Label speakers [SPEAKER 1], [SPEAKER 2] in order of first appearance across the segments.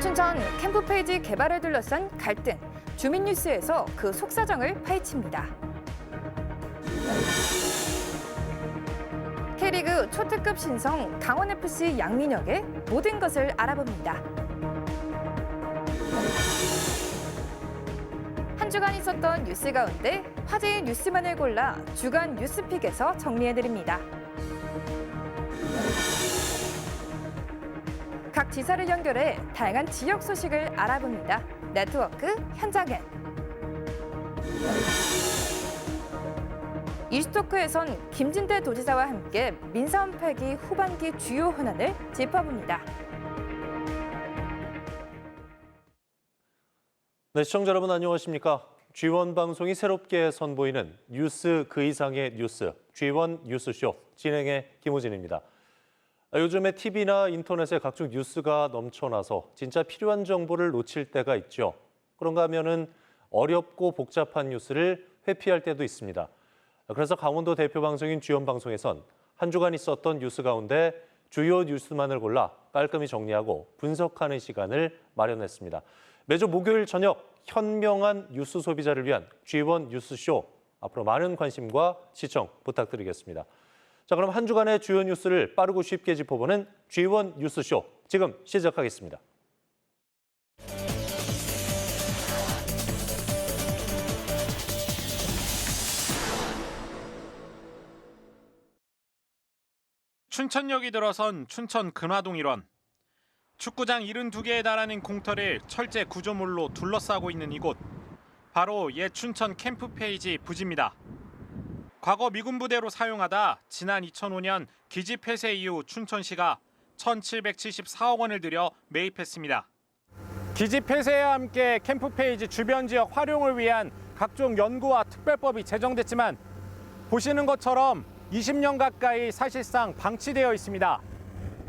[SPEAKER 1] 춘천 캠프페이지 개발을 둘러싼 갈등, 주민뉴스에서 그 속사정을 파헤칩니다. K리그 초특급 신성 강원FC 양민혁의 모든 것을 알아봅니다. 한 주간 있었던 뉴스 가운데 화제의 뉴스만을 골라 주간 뉴스픽에서 정리해드립니다. 각 지사를 연결해 다양한 지역 소식을 알아봅니다. 네트워크 현장엔. 이슈토크에선 김진태 도지사와 함께 민사원 폐기 후반기 주요 현안을 짚어봅니다.
[SPEAKER 2] 네, 시청자 여러분 안녕하십니까? G1 방송이 새롭게 선보이는 뉴스 그 이상의 뉴스, G1 뉴스쇼 진행의 김호진입니다. 요즘에 TV나 인터넷에 각종 뉴스가 넘쳐나서 진짜 필요한 정보를 놓칠 때가 있죠. 그런가 하면은 어렵고 복잡한 뉴스를 회피할 때도 있습니다. 그래서 강원도 대표 방송인 G1 방송에선 한 주간 있었던 뉴스 가운데 주요 뉴스만을 골라 깔끔히 정리하고 분석하는 시간을 마련했습니다. 매주 목요일 저녁 현명한 뉴스 소비자를 위한 G1 뉴스쇼, 앞으로 많은 관심과 시청 부탁드리겠습니다. 자, 그럼 한 주간의 주요 뉴스를 빠르고 쉽게 짚어보는 G1 뉴스쇼, 지금 시작하겠습니다.
[SPEAKER 3] 춘천역이 들어선 춘천 근화동 일원. 축구장 72개에 달하는 공터를 철제 구조물로 둘러싸고 있는 이곳. 바로 옛 춘천 캠프페이지 부지입니다. 과거 미군 부대로 사용하다 지난 2005년 기지 폐쇄 이후 춘천시가 1,774억 원을 들여 매입했습니다. 기지 폐쇄와 함께 캠프페이지 주변 지역 활용을 위한 각종 연구와 특별법이 제정됐지만 보시는 것처럼 20년 가까이 사실상 방치되어 있습니다.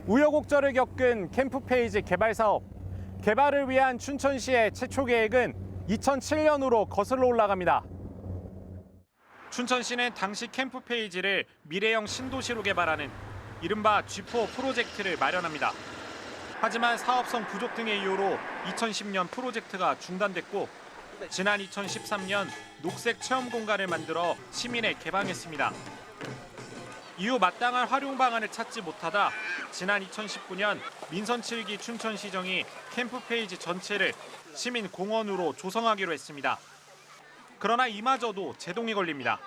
[SPEAKER 3] 우여곡절을 겪은 캠프페이지 개발 사업. 개발을 위한 춘천시의 최초 계획은 2007년으로 거슬러 올라갑니다. 춘천시는 당시 캠프페이지를 미래형 신도시로 개발하는 이른바 G4 프로젝트를 마련합니다. 하지만 사업성 부족 등의 이유로 2010년 프로젝트가 중단됐고 지난 2013년 녹색 체험 공간을 만들어 시민에 개방했습니다. 이후 마땅한 활용 방안을 찾지 못하다 지난 2019년 민선 7기 춘천시정이 캠프페이지 전체를 시민공원으로 조성하기로 했습니다. 그러나 이마저도 제동이 걸립니다.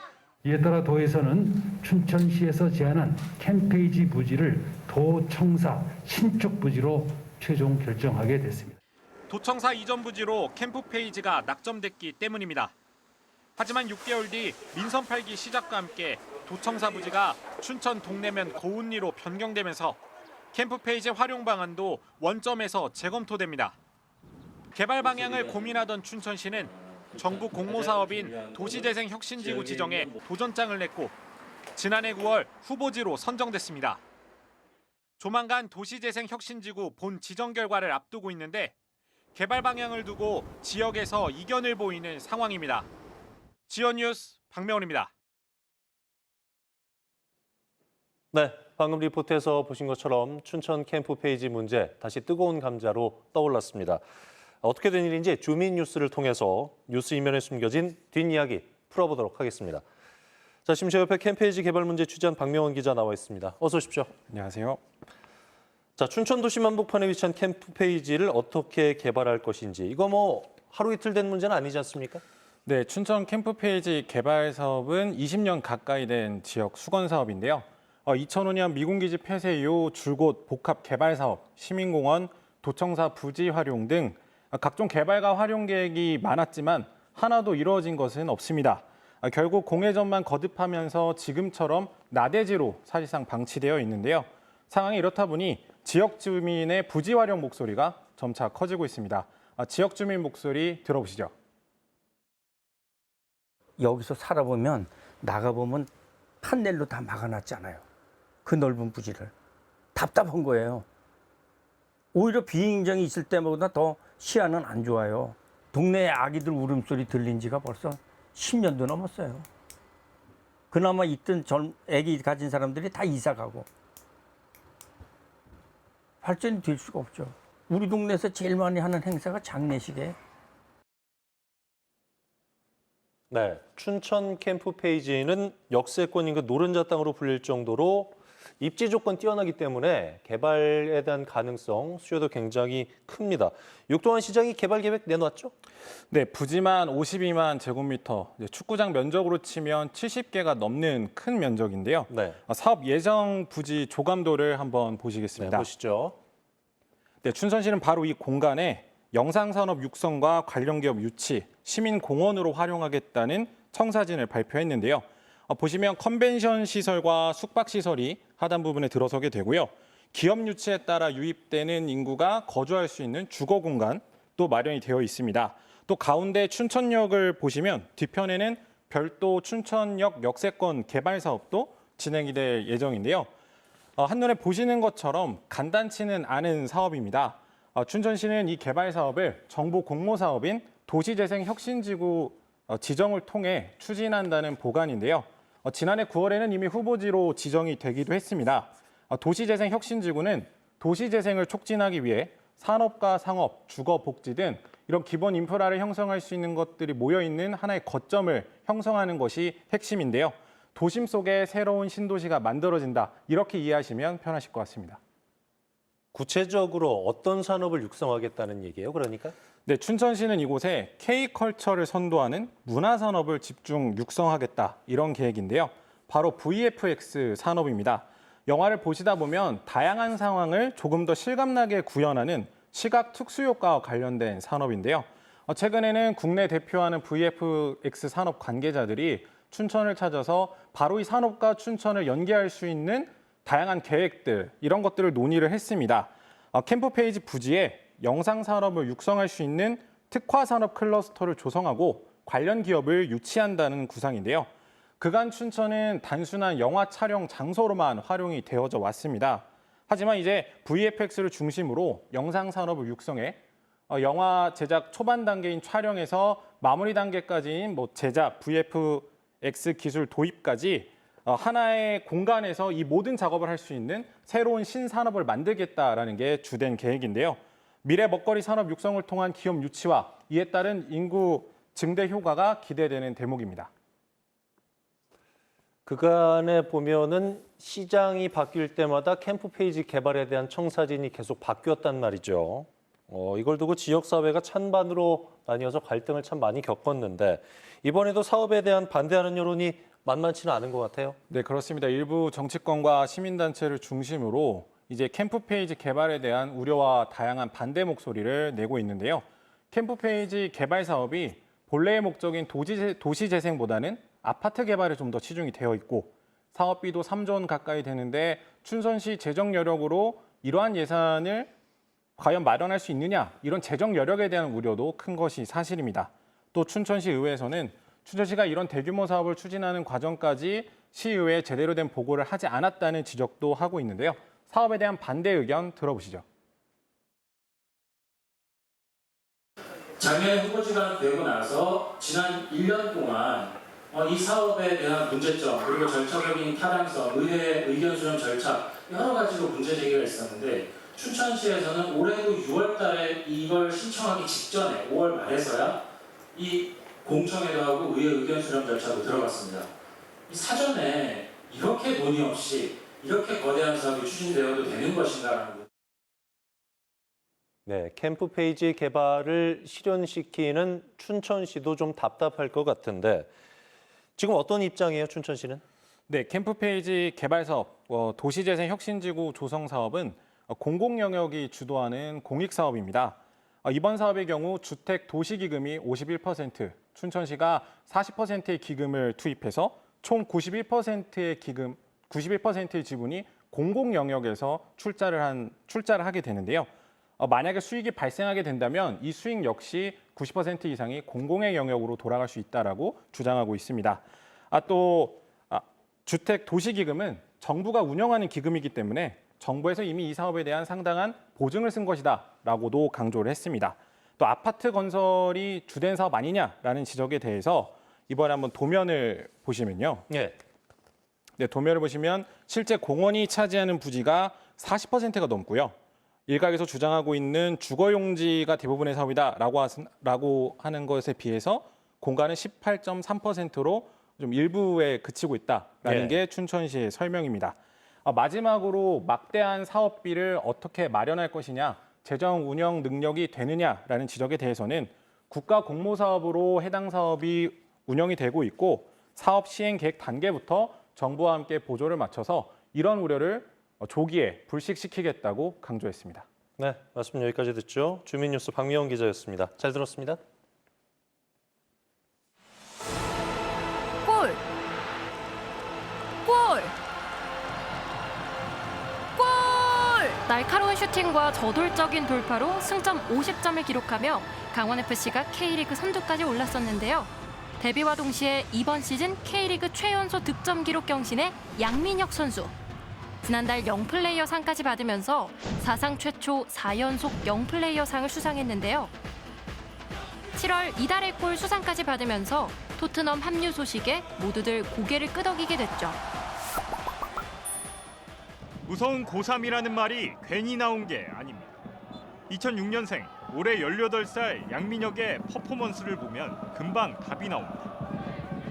[SPEAKER 4] 이에 따라 도에서는 춘천시에서 제안한 캠페이지 부지를 도청사 신축 부지로 최종 결정하게 됐습니다.
[SPEAKER 3] 도청사 이전 부지로 캠프페이지가 낙점됐기 때문입니다. 하지만 6개월 뒤 민선 8기 시작과 함께 도청사 부지가 춘천 동래면 고운리로 변경되면서 캠프페이지 활용 방안도 원점에서 재검토됩니다. 개발 방향을 고민하던 춘천시는 전국 공모사업인 도시재생혁신지구 지정에 도전장을 냈고 지난해 9월 후보지로 선정됐습니다. 조만간 도시재생혁신지구 본 지정 결과를 앞두고 있는데 개발 방향을 두고 지역에서 이견을 보이는 상황입니다. G1 뉴스 박명훈입니다.
[SPEAKER 2] 네, 방금 리포트에서 보신 것처럼 춘천 캠프페이지 문제 다시 뜨거운 감자로 떠올랐습니다. 어떻게 된 일인지 주민 뉴스를 통해서 뉴스 이면에 숨겨진 뒷이야기 풀어보도록 하겠습니다. 자, 지금 제 옆에 캠페이지 개발 문제 취재한 박명훈 기자 나와 있습니다. 어서 오십시오.
[SPEAKER 5] 안녕하세요.
[SPEAKER 2] 자, 춘천 도시 한복판에 위치한 캠프페이지를 어떻게 개발할 것인지, 이거 뭐 하루 이틀 된 문제는 아니지 않습니까?
[SPEAKER 5] 네, 춘천 캠프페이지 개발 사업은 20년 가까이 된 지역 수건 사업인데요. 2005년 미군기지 폐쇄 이후 줄곧 복합 개발 사업, 시민공원, 도청사 부지 활용 등 각종 개발과 활용 계획이 많았지만 하나도 이루어진 것은 없습니다. 결국 공회전만 거듭하면서 지금처럼 나대지로 사실상 방치되어 있는데요. 상황이 이렇다 보니 지역 주민의 부지 활용 목소리가 점차 커지고 있습니다. 지역 주민 목소리 들어보시죠.
[SPEAKER 6] 여기서 살아보면 나가보면 판넬로 다 막아놨잖아요. 그 넓은 부지를. 답답한 거예요. 오히려 비인정이 있을 때보다 더 시야는 안 좋아요. 동네에 아기들 울음소리 들린 지가 벌써 10년도 넘었어요. 그나마 있던 아기 가진 사람들이 다 이사 가고 발전이 될 수가 없죠. 우리 동네에서 제일 많이 하는 행사가 장례식이에요.
[SPEAKER 2] 네, 춘천 캠프 페이지는 역세권 인근 노른자 땅으로 불릴 정도로 입지 조건 뛰어나기 때문에 개발에 대한 가능성, 수요도 굉장히 큽니다. 육동환 시장이 개발 계획 내놨죠?
[SPEAKER 5] 네, 부지만 52만 제곱미터, 축구장 면적으로 치면 70개가 넘는 큰 면적인데요.
[SPEAKER 2] 네,
[SPEAKER 5] 사업 예정 부지 조감도를 한번
[SPEAKER 2] 네
[SPEAKER 5] 보시겠습니다.
[SPEAKER 2] 보시죠.
[SPEAKER 5] 네, 춘천시는 바로 이 공간에 영상산업 육성과 관련 기업 유치, 시민공원으로 활용하겠다는 청사진을 발표했는데요. 보시면 컨벤션 시설과 숙박 시설이 하단 부분에 들어서게 되고요. 기업 유치에 따라 유입되는 인구가 거주할 수 있는 주거 공간도 마련이 되어 있습니다. 또 가운데 춘천역을 보시면 뒤편에는 별도 춘천역 역세권 개발 사업도 진행이 될 예정인데요. 한눈에 보시는 것처럼 간단치는 않은 사업입니다. 춘천시는 이 개발 사업을 정부 공모 사업인 도시재생혁신지구 지정을 통해 추진한다는 보관인데요. 지난해 9월에는 이미 후보지로 지정이 되기도 했습니다. 도시재생혁신지구는 도시재생을 촉진하기 위해 산업과 상업, 주거, 복지 등 이런 기본 인프라를 형성할 수 있는 것들이 모여있는 하나의 거점을 형성하는 것이 핵심인데요. 도심 속에 새로운 신도시가 만들어진다, 이렇게 이해하시면 편하실 것 같습니다.
[SPEAKER 2] 구체적으로 어떤 산업을 육성하겠다는 얘기예요, 그러니까?
[SPEAKER 5] 네, 춘천시는 이곳에 K컬처를 선도하는 문화산업을 집중 육성하겠다, 이런 계획인데요. 바로 VFX 산업입니다. 영화를 보시다 보면 다양한 상황을 조금 더 실감나게 구현하는 시각 특수효과와 관련된 산업인데요. 최근에는 국내 대표하는 VFX 산업 관계자들이 춘천을 찾아서 바로 이 산업과 춘천을 연계할 수 있는 다양한 계획들, 이런 것들을 논의를 했습니다. 캠프 페이지 부지에 영상 산업을 육성할 수 있는 특화 산업 클러스터를 조성하고 관련 기업을 유치한다는 구상인데요. 그간 춘천은 단순한 영화 촬영 장소로만 활용이 되어져 왔습니다. 하지만 이제 VFX를 중심으로 영상 산업을 육성해 영화 제작 초반 단계인 촬영에서 마무리 단계까지인 제작, VFX 기술 도입까지 하나의 공간에서 이 모든 작업을 할 수 있는 새로운 신산업을 만들겠다라는 게 주된 계획인데요. 미래 먹거리 산업 육성을 통한 기업 유치와 이에 따른 인구 증대 효과가 기대되는 대목입니다.
[SPEAKER 2] 그간에 보면은 시장이 바뀔 때마다 캠프 페이지 개발에 대한 청사진이 계속 바뀌었단 말이죠. 이걸 두고 지역사회가 찬반으로 나뉘어서 갈등을 참 많이 겪었는데 이번에도 사업에 대한 반대하는 여론이 만만치는 않은 것 같아요.
[SPEAKER 5] 네, 그렇습니다. 일부 정치권과 시민단체를 중심으로 이제 캠프 페이지 개발에 대한 우려와 다양한 반대 목소리를 내고 있는데요. 캠프 페이지 개발 사업이 본래의 목적인 도시 재생보다는 아파트 개발에 좀 더 치중이 되어 있고 사업비도 3조 원 가까이 되는데 춘천시 재정 여력으로 이러한 예산을 과연 마련할 수 있느냐, 이런 재정 여력에 대한 우려도 큰 것이 사실입니다. 또 춘천시 의회에서는 춘천시가 이런 대규모 사업을 추진하는 과정까지 시의회에 제대로 된 보고를 하지 않았다는 지적도 하고 있는데요. 사업에 대한 반대 의견 들어보시죠.
[SPEAKER 7] 작년 후보지가 되고 나서 지난 1년 동안 이 사업에 대한 문제점, 그리고 절차적인 타당성, 의회 의견 수렴 절차 여러 가지로 문제 제기가 있었는데 춘천시에서는 올해도 6월 달에 이걸 신청하기 직전에 5월 말에서야 이 공청회도 하고 의회 의견 수렴 절차도 들어갔습니다. 이 사전에 이렇게 논의 없이 이렇게 거대한 사업이 추진되어도 되는 것인가라는
[SPEAKER 2] 네, 캠프 페이지 개발을 실현시키는 춘천시도 좀 답답할 것 같은데 지금 어떤 입장이에요, 춘천시는?
[SPEAKER 5] 네, 캠프 페이지 개발 사업, 도시재생 혁신지구 조성 사업은 공공 영역이 주도하는 공익 사업입니다. 이번 사업의 경우 주택 도시기금이 51%, 춘천시가 40%의 기금을 투입해서 총 91%의 지분이 공공 영역에서 출자를 하게 되는데요. 만약에 수익이 발생하게 된다면 이 수익 역시 90% 이상이 공공의 영역으로 돌아갈 수 있다라고 주장하고 있습니다. 또 주택 도시기금은 정부가 운영하는 기금이기 때문에 정부에서 이미 이 사업에 대한 상당한 보증을 쓴 것이다라고도 강조를 했습니다. 또 아파트 건설이 주된 사업 아니냐라는 지적에 대해서 이번에 한번 도면을 보시면요.
[SPEAKER 2] 네.
[SPEAKER 5] 네, 도면을 보시면 실제 공원이 차지하는 부지가 40%가 넘고요. 일각에서 주장하고 있는 주거용지가 대부분의 사업이다라고 하는 것에 비해서 공가는 18.3%로 좀 일부에 그치고 있다라는
[SPEAKER 2] 예.
[SPEAKER 5] 게 춘천시의 설명입니다. 마지막으로 막대한 사업비를 어떻게 마련할 것이냐, 재정 운영 능력이 되느냐라는 지적에 대해서는 국가 공모 사업으로 해당 사업이 운영이 되고 있고 사업 시행 계획 단계부터 정부와 함께 보조를 맞춰서 이런 우려를 조기에 불식시키겠다고 강조했습니다.
[SPEAKER 2] 네, 말씀 여기까지 듣죠. 주민뉴스 박미영 기자였습니다. 잘 들었습니다.
[SPEAKER 1] 골! 골! 골!
[SPEAKER 8] 날카로운 슈팅과 저돌적인 돌파로 승점 50점을 기록하며 강원FC가 K리그 선두까지 올랐었는데요. 데뷔와 동시에 이번 시즌 K리그 최연소 득점 기록 경신의 양민혁 선수. 지난달 영플레이어 상까지 받으면서 사상 최초 4연속 영플레이어 상을 수상했는데요. 7월 이달의 골 수상까지 받으면서 토트넘 합류 소식에 모두들 고개를 끄덕이게 됐죠.
[SPEAKER 3] 무서운 고3이라는 말이 괜히 나온 게 아닙니다. 2006년생, 올해 18살 양민혁의 퍼포먼스를 보면 금방 답이 나옵니다.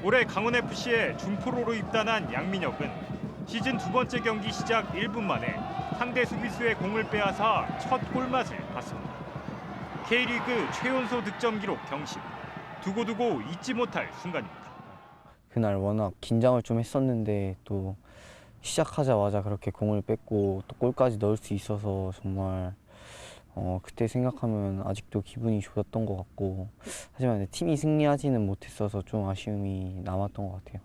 [SPEAKER 3] 올해 강원FC에 준프로로 입단한 양민혁은 시즌 두 번째 경기 시작 1분 만에 상대 수비수의 공을 빼앗아 첫 골맛을 봤습니다. K리그 최연소 득점 기록 경신, 두고두고 잊지 못할 순간입니다.
[SPEAKER 9] 그날 워낙 긴장을 좀 했었는데 또 시작하자마자 그렇게 공을 뺏고 또 골까지 넣을 수 있어서 정말 그때 생각하면 아직도 기분이 좋았던 것 같고, 하지만 팀이 승리하지는 못했어서 좀 아쉬움이 남았던 것 같아요.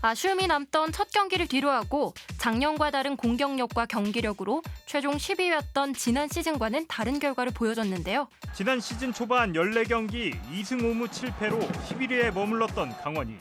[SPEAKER 8] 아쉬움이 남던 첫 경기를 뒤로하고 작년과 다른 공격력과 경기력으로 최종 10위였던 지난 시즌과는 다른 결과를 보여줬는데요.
[SPEAKER 3] 지난 시즌 초반 14경기 2승 5무 7패로 11위에 머물렀던 강원이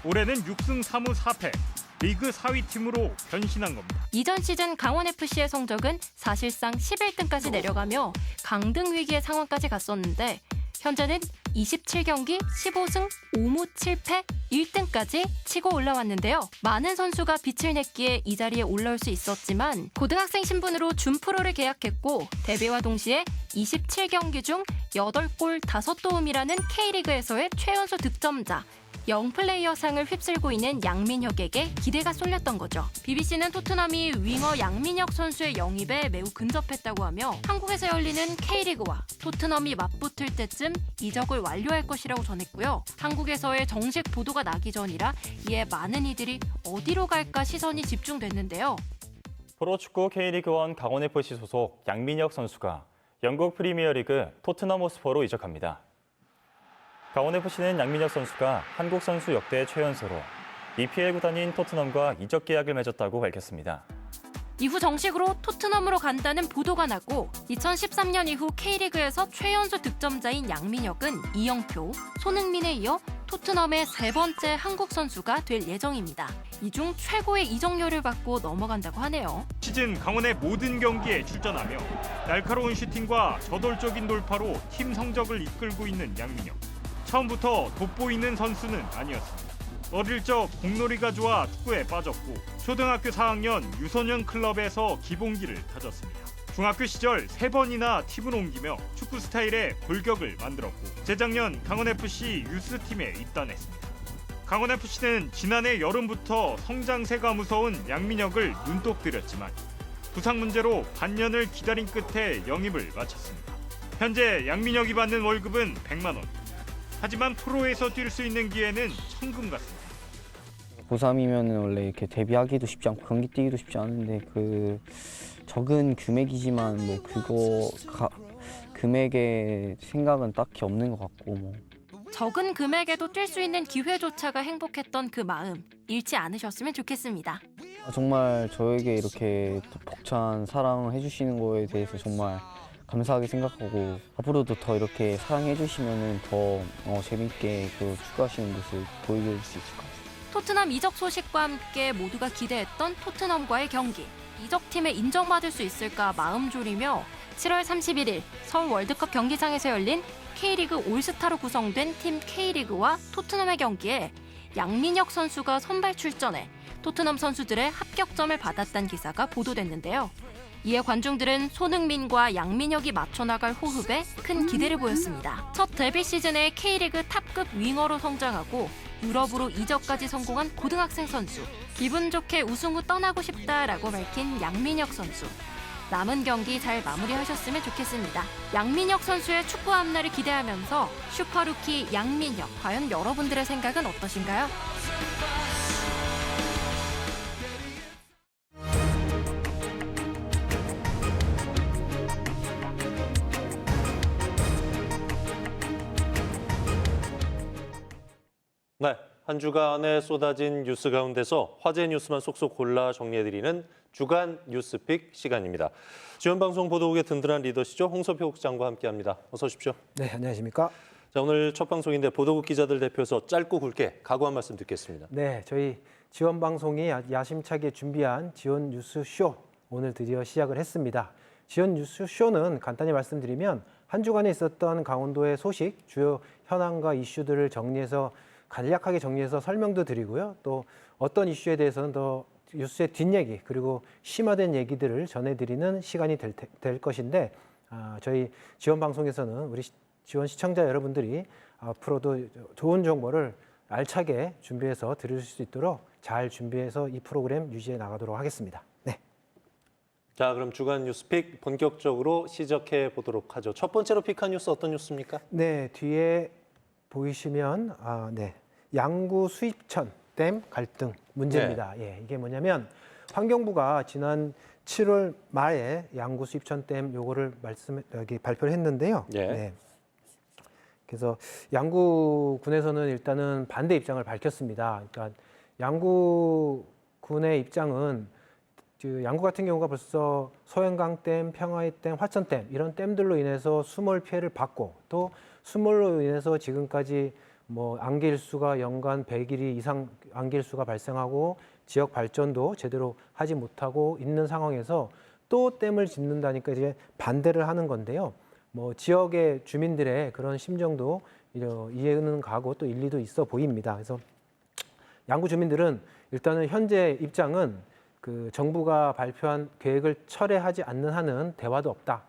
[SPEAKER 3] 올해는 6승 3무 4패, 리그 4위 팀으로 변신한 겁니다.
[SPEAKER 8] 이전 시즌 강원FC의 성적은 사실상 11등까지 내려가며 강등 위기의 상황까지 갔었는데 현재는 27경기 15승 5무 7패 1등까지 치고 올라왔는데요. 많은 선수가 빛을 냈기에 이 자리에 올라올 수 있었지만 고등학생 신분으로 준프로를 계약했고 데뷔와 동시에 27경기 중 8골 5도움이라는 K리그에서의 최연소 득점자, 영플레이어상을 휩쓸고 있는 양민혁에게 기대가 쏠렸던 거죠. BBC는 토트넘이 윙어 양민혁 선수의 영입에 매우 근접했다고 하며 한국에서 열리는 K리그와 토트넘이 맞붙을 때쯤 이적을 완료할 것이라고 전했고요. 한국에서의 정식 보도가 나기 전이라 이에 많은 이들이 어디로 갈까 시선이 집중됐는데요.
[SPEAKER 10] 프로축구 K리그1 강원FC 소속 양민혁 선수가 영국 프리미어리그 토트넘 호스퍼로 이적합니다. 강원FC는 양민혁 선수가 한국 선수 역대 최연소로 EPL 구단인 토트넘과 이적 계약을 맺었다고 밝혔습니다.
[SPEAKER 8] 이후 정식으로 토트넘으로 간다는 보도가 나고 2013년 이후 K리그에서 최연소 득점자인 양민혁은 이영표, 손흥민에 이어 토트넘의 세 번째 한국 선수가 될 예정입니다. 이 중 최고의 이적료를 받고 넘어간다고 하네요.
[SPEAKER 3] 시즌 강원의 모든 경기에 출전하며 날카로운 슈팅과 저돌적인 돌파로 팀 성적을 이끌고 있는 양민혁. 처음부터 돋보이는 선수는 아니었습니다. 어릴 적 공놀이가 좋아 축구에 빠졌고 초등학교 4학년 유소년 클럽에서 기본기를 다졌습니다. 중학교 시절 3번이나 팀을 옮기며 축구 스타일의 골격을 만들었고 재작년 강원FC 유스팀에 입단했습니다. 강원FC는 지난해 여름부터 성장세가 무서운 양민혁을 눈독 들였지만 부상 문제로 반년을 기다린 끝에 영입을 마쳤습니다. 현재 양민혁이 받는 월급은 100만 원. 하지만 프로에서 뛸 수 있는 기회는 천금 같습니다.
[SPEAKER 9] 고3이면 원래 이렇게 데뷔하기도 쉽지 않고 경기 뛰기도 쉽지 않은데 그 적은 금액이지만 뭐 금액의 생각은 딱히 없는 것 같고 뭐.
[SPEAKER 8] 적은 금액에도 뛸 수 있는 기회조차가 행복했던 그 마음 잃지 않으셨으면 좋겠습니다.
[SPEAKER 9] 정말 저에게 이렇게 벅찬 사랑을 해주시는 거에 대해서 정말 감사하게 생각하고 앞으로도 더 이렇게 사랑해 주시면 더 재밌게 그 축구하시는 모습 보여줄 수 있을 것 같아요.
[SPEAKER 8] 토트넘 이적 소식과 함께 모두가 기대했던 토트넘과의 경기. 이적팀에 인정받을 수 있을까 마음 졸이며 7월 31일 서울 월드컵 경기장에서 열린 K리그 올스타로 구성된 팀 K리그와 토트넘의 경기에 양민혁 선수가 선발 출전해 토트넘 선수들의 합격점을 받았다는 기사가 보도됐는데요. 이에 관중들은 손흥민과 양민혁이 맞춰나갈 호흡에 큰 기대를 보였습니다. 첫 데뷔 시즌에 K리그 탑급 윙어로 성장하고 유럽으로 이적까지 성공한 고등학생 선수. 기분 좋게 우승 후 떠나고 싶다라고 밝힌 양민혁 선수. 남은 경기 잘 마무리하셨으면 좋겠습니다. 양민혁 선수의 축구 앞날을 기대하면서 슈퍼루키 양민혁, 과연 여러분들의 생각은 어떠신가요?
[SPEAKER 2] 네, 한 주간에 쏟아진 뉴스 가운데서 화제 뉴스만 쏙쏙 골라 정리해드리는 주간 뉴스픽 시간입니다. 지원방송 보도국의 든든한 리더시죠. 홍서표 국장과 함께합니다. 어서 오십시오.
[SPEAKER 11] 네, 안녕하십니까.
[SPEAKER 2] 자, 오늘 첫 방송인데 보도국 기자들 대표해서 짧고 굵게 각오 한 말씀 듣겠습니다.
[SPEAKER 11] 네, 저희 지원방송이 야심차게 준비한 지원 뉴스 쇼 오늘 드디어 시작을 했습니다. 지원 뉴스 쇼는 간단히 말씀드리면 한 주간에 있었던 강원도의 소식, 주요 현황과 이슈들을 정리해서 간략하게 정리해서 설명도 드리고요. 또 어떤 이슈에 대해서는 더 뉴스의 뒷얘기 그리고 심화된 얘기들을 전해드리는 시간이 될 것인데 저희 지원방송에서는 우리 지원 시청자 여러분들이 앞으로도 좋은 정보를 알차게 준비해서 들으실 수 있도록 잘 준비해서 이 프로그램 유지해 나가도록 하겠습니다. 네.
[SPEAKER 2] 자, 그럼 주간 뉴스픽 본격적으로 시작해 보도록 하죠. 첫 번째로 픽한 뉴스 어떤 뉴스입니까?
[SPEAKER 11] 네, 뒤에 보이시면 네. 양구 수입천 댐 갈등 문제입니다. 예, 이게 뭐냐면 환경부가 지난 7월 말에 양구 수입천 댐 요거를 여기 발표를 했는데요. 네. 그래서 양구군에서는 일단은 반대 입장을 밝혔습니다. 그러니까 양구군의 입장은 양구 같은 경우가 벌써 소행강 댐, 평화의 댐, 화천 댐 이런 댐들로 인해서 수몰 피해를 받고 또 수몰로 인해서 지금까지 뭐 안개일수가 연간 100일 이상 안개일수가 발생하고 지역 발전도 제대로 하지 못하고 있는 상황에서 또 댐을 짓는다니까 이제 반대를 하는 건데요. 뭐 지역의 주민들의 그런 심정도 이해는 가고 또 일리도 있어 보입니다. 그래서 양구 주민들은 일단은 현재 입장은 그 정부가 발표한 계획을 철회하지 않는 한은 대화도 없다.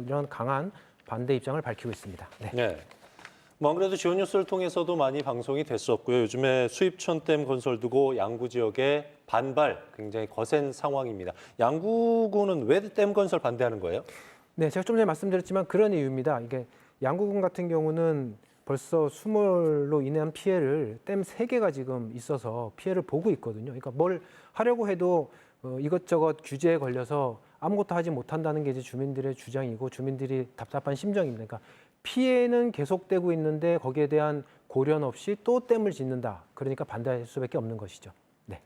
[SPEAKER 11] 이런 강한 반대 입장을 밝히고 있습니다. 네.
[SPEAKER 2] 네. 뭐 아무래도 지원 뉴스를 통해서도 많이 방송이 됐었고요. 요즘에 수입천댐 건설 두고 양구 지역의 반발 굉장히 거센 상황입니다. 양구군은 왜 댐 건설 반대하는 거예요?
[SPEAKER 11] 네, 제가 좀 전에 말씀드렸지만 그런 이유입니다. 이게 양구군 같은 경우는 벌써 수몰로 인한 피해를 댐 3개가 지금 있어서 피해를 보고 있거든요. 그러니까 뭘 하려고 해도 이것저것 규제에 걸려서 아무것도 하지 못한다는 게 이제 주민들의 주장이고 주민들이 답답한 심정입니다. 그러니까 피해는 계속되고 있는데 거기에 대한 고려 없이 또 댐을 짓는다. 그러니까 반대할 수밖에 없는 것이죠. 네.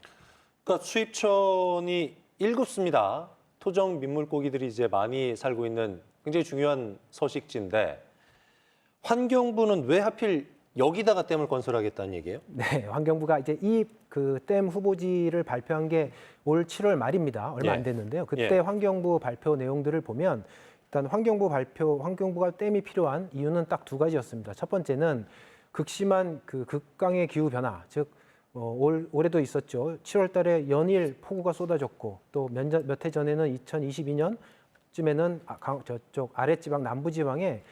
[SPEAKER 2] 그러니까 수입천이 1급수입니다. 토종 민물고기들이 이제 많이 살고 있는 굉장히 중요한 서식지인데 환경부는 왜 하필 여기다가 댐을 건설하겠다는 얘기예요?
[SPEAKER 11] 네, 환경부가 이제 이 그 댐 후보지를 발표한 게 올 7월 말입니다. 얼마 안 됐는데요. 그때 환경부 발표 내용들을 보면 일단 환경부가 댐이 필요한 이유는 딱 2가지였습니다. 첫 번째는 극심한 그 극강의 기후 변화, 즉 올해도 있었죠. 7월 달에 연일 폭우가 쏟아졌고 또 몇 해 전에는 2022년쯤에는 저쪽 아랫지방 남부지방에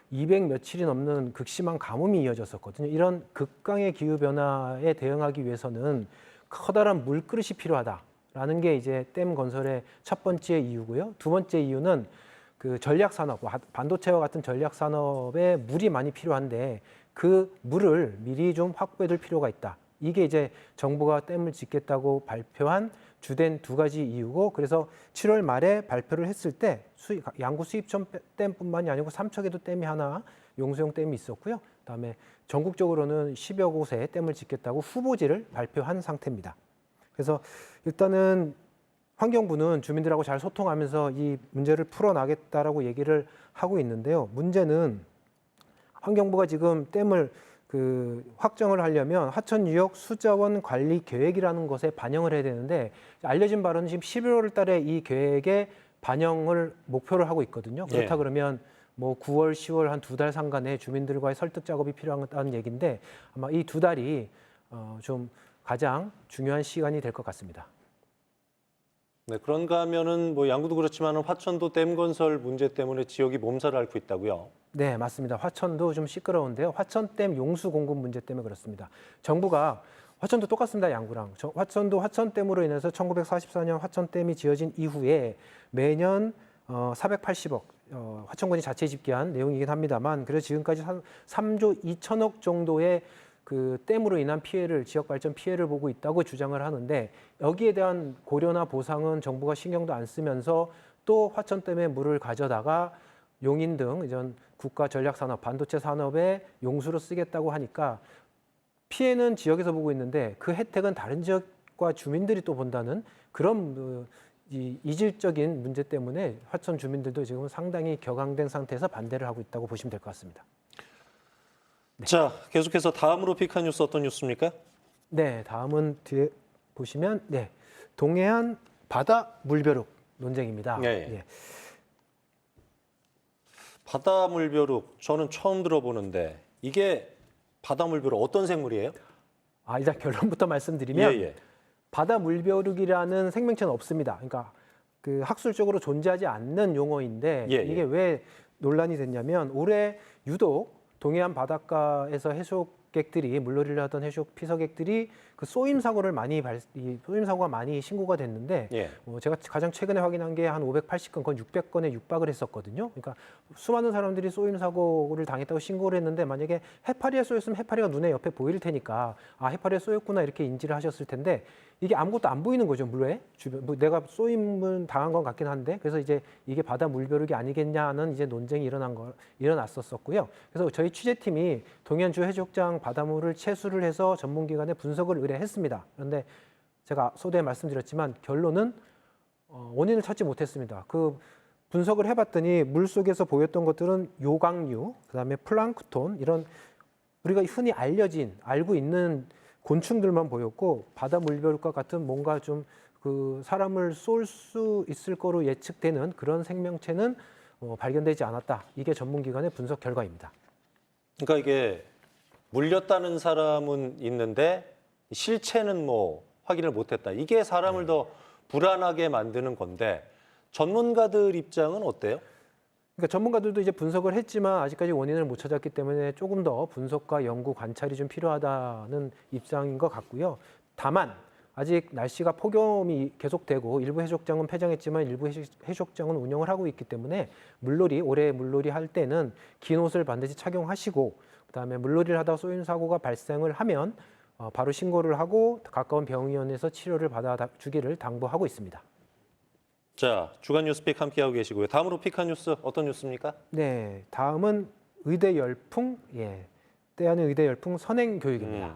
[SPEAKER 11] 200 며칠이 넘는 극심한 가뭄이 이어졌었거든요. 이런 극강의 기후 변화에 대응하기 위해서는 커다란 물그릇이 필요하다라는 게 이제 댐 건설의 첫 번째 이유고요. 두 번째 이유는 그 전략 산업, 반도체와 같은 전략 산업에 물이 많이 필요한데 그 물을 미리 좀 확보해둘 필요가 있다. 이게 이제 정부가 댐을 짓겠다고 발표한 주된 2가지 이유고 그래서 7월 말에 발표를 했을 때 양구 수입천 댐뿐만이 아니고 삼척에도 댐이 하나 용소용 댐이 있었고요. 그다음에 전국적으로는 10여 곳에 댐을 짓겠다고 후보지를 발표한 상태입니다. 그래서 일단은 환경부는 주민들하고 잘 소통하면서 이 문제를 풀어나겠다라고 얘기를 하고 있는데요. 문제는 환경부가 지금 댐을 확정을 하려면 하천 유역 수자원 관리 계획이라는 것에 반영을 해야 되는데 알려진 바로는 지금 11월 달에 이 계획에 반영을 목표를 하고 있거든요. 그렇다 그러면 뭐 9월, 10월 한 2달 상간에 주민들과의 설득 작업이 필요하다는 얘기인데 아마 이 2달이 좀 가장 중요한 시간이 될 것 같습니다.
[SPEAKER 2] 네, 그런가 하면은 뭐 양구도 그렇지만 화천도 댐 건설 문제 때문에 지역이 몸살을 앓고 있다고요.
[SPEAKER 11] 네, 맞습니다. 화천도 좀 시끄러운데요. 화천댐 용수 공급 문제 때문에 그렇습니다. 정부가 화천도 똑같습니다, 양구랑. 화천도 화천댐으로 인해서 1944년 화천댐이 지어진 이후에 매년 480억 화천군이 자체 집계한 내용이긴 합니다만, 그래서 지금까지 3조 2천억 정도의 그 댐으로 인한 피해를, 지역 발전 피해를 보고 있다고 주장을 하는데, 여기에 대한 고려나 보상은 정부가 신경도 안 쓰면서 또 화천댐에 물을 가져다가 용인 등 이전 국가 전략 산업, 반도체 산업에 용수로 쓰겠다고 하니까 피해는 지역에서 보고 있는데 그 혜택은 다른 지역과 주민들이 또 본다는 그런 이질적인 문제 때문에 화천 주민들도 지금 상당히 격앙된 상태에서 반대를 하고 있다고 보시면 될 것 같습니다.
[SPEAKER 2] 네. 자, 계속해서 다음으로 픽한 뉴스 어떤 뉴스입니까?
[SPEAKER 11] 네, 다음은 뒤에 보시면 동해안 바다 물벼룩 논쟁입니다.
[SPEAKER 2] 예. 바다 물벼룩 저는 처음 들어보는데 이게 바다 물벼룩 어떤 생물이에요?
[SPEAKER 11] 일단 결론부터 말씀드리면 바다 물벼룩이라는 생명체는 없습니다. 그러니까 그 학술적으로 존재하지 않는 용어인데 이게 왜 논란이 됐냐면 올해 유독 동해안 바닷가에서 해수욕객들이 물놀이를 하던 해수욕 피서객들이 그 쏘임 사고가 많이 신고가 됐는데 제가 가장 최근에 확인한 게 한 580건, 거의 600건에 육박을 했었거든요. 그러니까 수많은 사람들이 쏘임 사고를 당했다고 신고를 했는데, 만약에 해파리에 쏘였으면 해파리가 눈에 옆에 보일 테니까 해파리에 쏘였구나 이렇게 인지를 하셨을 텐데, 이게 아무것도 안 보이는 거죠, 물에. 주변 내가 쏘임은 당한 것 같긴 한데, 그래서 이제 이게 바다 물벼룩이 아니겠냐는 이제 논쟁이 일어났었고요. 그래서 저희 취재팀이 동해안 주 해수욕장 바닷물을 채수를 해서 전문기관에 분석을 의뢰했습니다. 그런데 제가 소대에 말씀드렸지만 결론은 원인을 찾지 못했습니다. 그 분석을 해봤더니 물 속에서 보였던 것들은 요강류, 그다음에 플랑크톤, 이런 우리가 흔히 알고 있는 곤충들만 보였고, 바다 물벼룩과 같은 뭔가 좀 그 사람을 쏠 수 있을 거로 예측되는 그런 생명체는 발견되지 않았다. 이게 전문기관의 분석 결과입니다.
[SPEAKER 2] 그러니까 이게 물렸다는 사람은 있는데 실체는 뭐 확인을 못했다. 이게 사람을 더 불안하게 만드는 건데 전문가들 입장은 어때요?
[SPEAKER 11] 그러니까 전문가들도 이제 분석을 했지만 아직까지 원인을 못 찾았기 때문에 조금 더 분석과 연구, 관찰이 좀 필요하다는 입장인 것 같고요. 다만 아직 날씨가 폭염이 계속되고 일부 해수욕장은 폐장했지만 일부 해수욕장은 운영을 하고 있기 때문에 올해 물놀이 할 때는 긴 옷을 반드시 착용하시고, 그다음에 물놀이를 하다 쏘임 사고가 발생을 하면 바로 신고를 하고 가까운 병원에서 치료를 받아주기를 당부하고 있습니다.
[SPEAKER 2] 자, 주간 뉴스픽 함께하고 계시고요. 다음으로 픽한 뉴스 어떤 뉴스입니까?
[SPEAKER 11] 네, 다음은 의대 열풍, 때하는 의대 열풍 선행 교육입니다.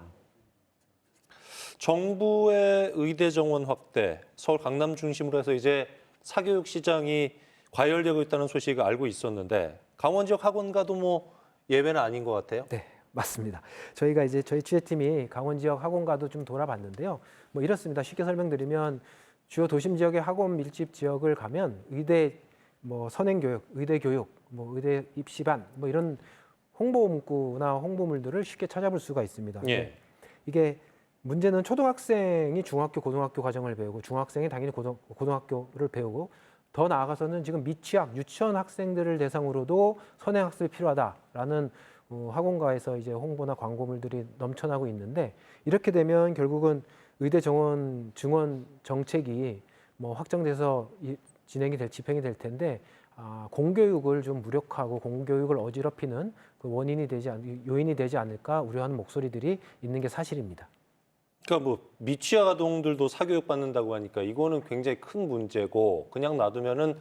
[SPEAKER 2] 정부의 의대 정원 확대, 서울 강남 중심으로 해서 이제 사교육 시장이 과열되고 있다는 소식을 알고 있었는데 강원 지역 학원가도 뭐 예외는 아닌 것 같아요.
[SPEAKER 11] 네, 맞습니다. 저희 취재팀이 강원 지역 학원가도 좀 돌아봤는데요. 뭐 이렇습니다. 쉽게 설명드리면 주요 도심 지역의 학원 밀집 지역을 가면 의대 선행 교육, 의대 교육, 의대 입시반 이런 홍보 문구나 홍보물들을 쉽게 찾아볼 수가 있습니다. 이게 문제는 초등학생이 중학교, 고등학교 과정을 배우고 중학생이 당연히 고등학교를 배우고 더 나아가서는 지금 미취학, 유치원 학생들을 대상으로도 선행학습이 필요하다라는 학원가에서 이제 홍보나 광고물들이 넘쳐나고 있는데, 이렇게 되면 결국은 의대 정원 증원 정책이 확정돼서 집행이 될 텐데 공교육을 좀 무력화하고 공교육을 어지럽히는 그 요인이 되지 않을까 우려하는 목소리들이 있는 게 사실입니다.
[SPEAKER 2] 그러니까 미취학 아동들도 사교육 받는다고 하니까 이거는 굉장히 큰 문제고 그냥 놔두면은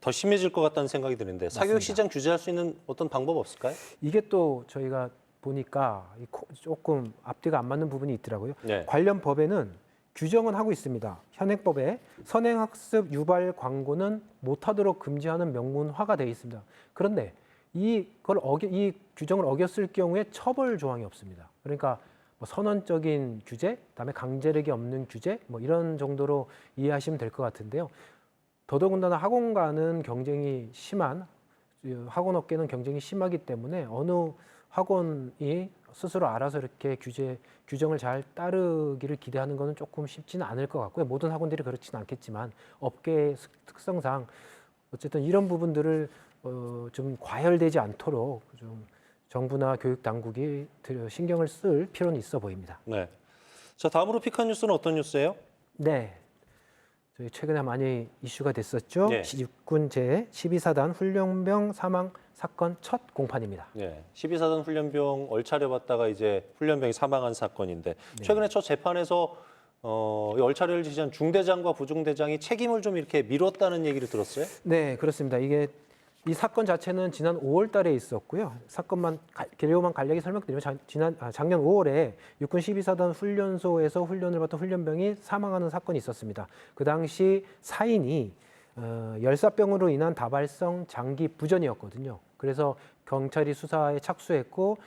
[SPEAKER 2] 더 심해질 것 같다는 생각이 드는데 사교육 시장 규제할 수 있는 어떤 방법 없을까요?
[SPEAKER 11] 이게 또 저희가 보니까 조금 앞뒤가 안 맞는 부분이 있더라고요. 관련 법에는 규정은 하고 있습니다. 현행법에 선행학습 유발 광고는 못하도록 금지하는 명문화가 되어 있습니다. 그런데 이 규정을 어겼을 경우에 처벌 조항이 없습니다. 그러니까 선언적인 규제, 그다음에 강제력이 없는 규제, 이런 정도로 이해하시면 될 것 같은데요. 더더군다나 학원가는 경쟁이 심한, 학원 업계는 경쟁이 심하기 때문에 어느 학원이 스스로 알아서 이렇게 규정을 잘 따르기를 기대하는 것은 조금 쉽지는 않을 것 같고요. 모든 학원들이 그렇지는 않겠지만 업계의 특성상 어쨌든 이런 부분들을 좀 과열되지 않도록 좀 정부나 교육 당국이 신경을 쓸 필요는 있어 보입니다.
[SPEAKER 2] 네. 자, 다음으로 픽한 뉴스는 어떤 뉴스예요?
[SPEAKER 11] 네. 저희 최근에 많이 이슈가 됐었죠.
[SPEAKER 2] 네.
[SPEAKER 11] 육군 제12사단 훈련병 사망 사건 첫 공판입니다.
[SPEAKER 2] 네. 12사단 훈련병 얼차려봤다가 이제 훈련병이 사망한 사건인데
[SPEAKER 11] 네.
[SPEAKER 2] 최근에 첫 재판에서 이 얼차려를 지시한 중대장과 부중대장이 책임을 좀 이렇게 미뤘다는 얘기를 들었어요?
[SPEAKER 11] 네, 그렇습니다. 이게 이 사건 자체는 지난 5월 달에 있었고요. 사건만 개요만 간략히 설명드리면 작년 5월에 육군 12사단 훈련소에서 훈련을 받던 훈련병이 사망하는 사건이 있었습니다. 그 당시 사인이 열사병으로 인한 다발성 장기 부전이었거든요. 그래서 경찰이 수사에 착수했고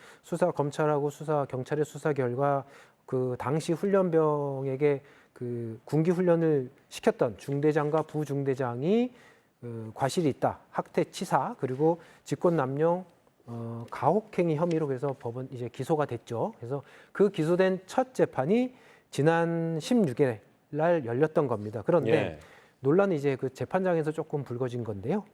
[SPEAKER 11] 검찰하고 경찰의 수사 결과 그 당시 훈련병에게 그 군기 훈련을 시켰던 중대장과 부중대장이 과실이 있다, 학대, 치사 그리고 직권남용 가혹행위 혐의로 그래서 법원 이제 기소가 됐죠. 그래서 그 기소된 첫 재판이 지난 16일 날 열렸던 겁니다. 그런데
[SPEAKER 2] 예.
[SPEAKER 11] 논란이 이제 그 재판장에서 조금 불거진 건데요.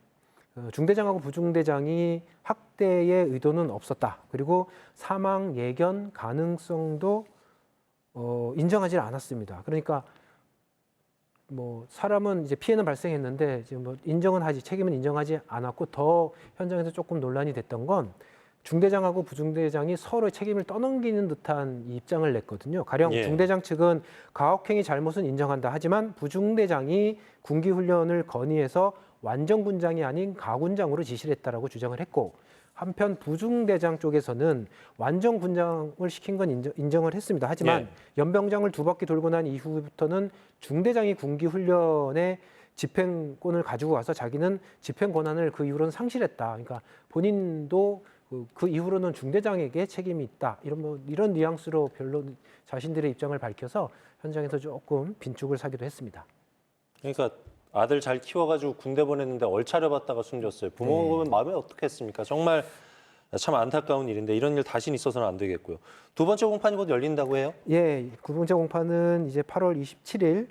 [SPEAKER 11] 중대장하고 부중대장이 학대의 의도는 없었다. 그리고 사망 예견 가능성도 인정하지 않았습니다. 그러니까 뭐 사람은 이제 피해는 발생했는데 지금 뭐 인정은 하지 책임은 인정하지 않았고 더 현장에서 조금 논란이 됐던 건 중대장하고 부중대장이 서로 책임을 떠넘기는 듯한 입장을 냈거든요. 가령
[SPEAKER 2] 예.
[SPEAKER 11] 중대장 측은 가혹행위 잘못은 인정한다 하지만 부중대장이 군기훈련을 건의해서 완전군장이 아닌 가군장으로 지시를 했다라고 주장을 했고 한편 부중대장 쪽에서는 완전 군장을 시킨 건 인정을 했습니다. 하지만 연병장을 2바퀴 돌고 난 이후부터는 중대장이 군기 훈련에 집행권을 가지고 와서 자기는 집행 권한을 그 이후로는 상실했다. 그러니까 본인도 그 이후로는 중대장에게 책임이 있다. 이런 뉘앙스로 별로 자신들의 입장을 밝혀서 현장에서 조금 빈축을 사기도 했습니다.
[SPEAKER 2] 그러니까 아들 잘 키워가지고 군대 보냈는데 얼차려봤다가 숨졌어요. 부모 보면 마음이 어떻겠습니까? 정말 참 안타까운 일인데 이런 일 다시는 있어서는 안 되겠고요. 두 번째 공판이 곧 열린다고 해요?
[SPEAKER 11] 예, 두 번째 공판은 이제 8월 27일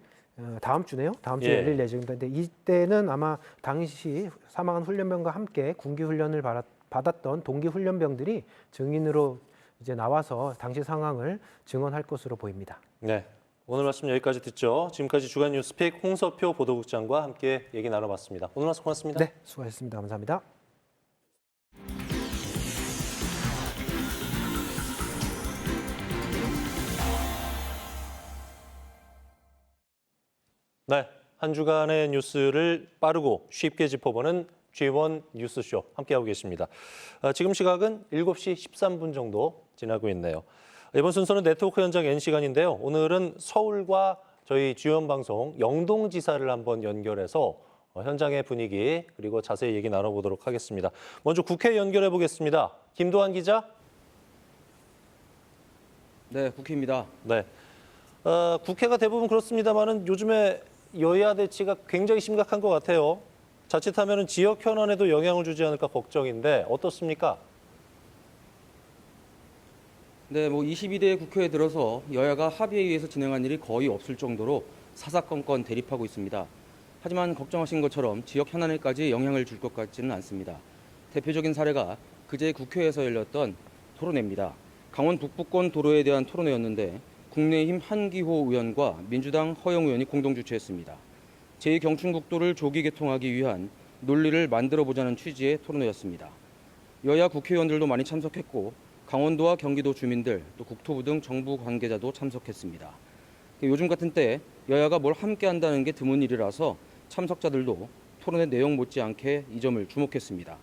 [SPEAKER 11] 다음 주네요. 다음 주에 열릴 예정인데 이때는 아마 당시 사망한 훈련병과 함께 군기 훈련을 받았던 동기 훈련병들이 증인으로 이제 나와서 당시 상황을 증언할 것으로 보입니다.
[SPEAKER 2] 네. 오늘 말씀 여기까지 듣죠. 지금까지 주간 뉴스픽 홍서표 보도국장과 함께 얘기 나눠봤습니다. 오늘 말씀 고맙습니다.
[SPEAKER 11] 네, 수고하셨습니다. 감사합니다.
[SPEAKER 2] 네, 한 주간의 뉴스를 빠르고 쉽게 짚어보는 G1 뉴스쇼 함께하고 계십니다. 지금 시각은 7시 13분 정도 지나고 있네요. 이번 순서는 네트워크 현장 N시간인데요. 오늘은 서울과 저희 G1 방송 영동지사를 한번 연결해서 현장의 분위기 그리고 자세히 얘기 나눠보도록 하겠습니다. 먼저 국회 연결해 보겠습니다. 김도환 기자.
[SPEAKER 12] 네, 국회입니다.
[SPEAKER 2] 네, 국회가 대부분 그렇습니다만은 요즘에 여야 대치가 굉장히 심각한 것 같아요. 자칫하면 지역 현안에도 영향을 주지 않을까 걱정인데 어떻습니까?
[SPEAKER 12] 네, 22대 국회에 들어서 여야가 합의에 의해서 진행한 일이 거의 없을 정도로 사사건건 대립하고 있습니다. 하지만 걱정하신 것처럼 지역 현안에까지 영향을 줄 것 같지는 않습니다. 대표적인 사례가 그제 국회에서 열렸던 토론회입니다. 강원 북부권 도로에 대한 토론회였는데 국민의힘 한기호 의원과 민주당 허영 의원이 공동 주최했습니다. 제2경춘국도를 조기 개통하기 위한 논리를 만들어보자는 취지의 토론회였습니다. 여야 국회의원들도 많이 참석했고 강원도와 경기도 주민들, 또 국토부 등 정부 관계자도 참석했습니다. 요즘 같은 때 여야가 뭘 함께 한다는 게 드문 일이라서 참석자들도 토론회 내용 못지않게 이 점을 주목했습니다.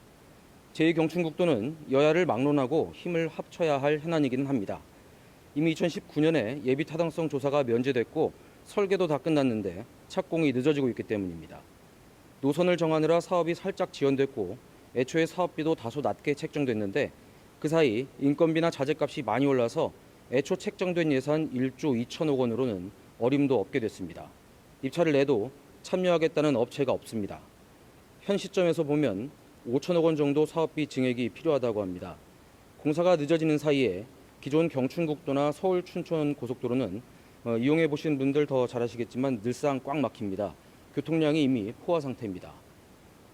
[SPEAKER 12] 제2경춘국도는 여야를 막론하고 힘을 합쳐야 할 현안이기는 합니다. 이미 2019년에 예비 타당성 조사가 면제됐고 설계도 다 끝났는데 착공이 늦어지고 있기 때문입니다. 노선을 정하느라 사업이 살짝 지연됐고 애초에 사업비도 다소 낮게 책정됐는데 그 사이 인건비나 자재값이 많이 올라서 애초 책정된 예산 1조 2천억 원으로는 어림도 없게 됐습니다. 입찰을 내도 참여하겠다는 업체가 없습니다. 현 시점에서 보면 5천억 원 정도 사업비 증액이 필요하다고 합니다. 공사가 늦어지는 사이에 기존 경춘국도나 서울 춘천 고속도로는 이용해 보신 분들 더 잘 아시겠지만 늘상 꽉 막힙니다. 교통량이 이미 포화 상태입니다.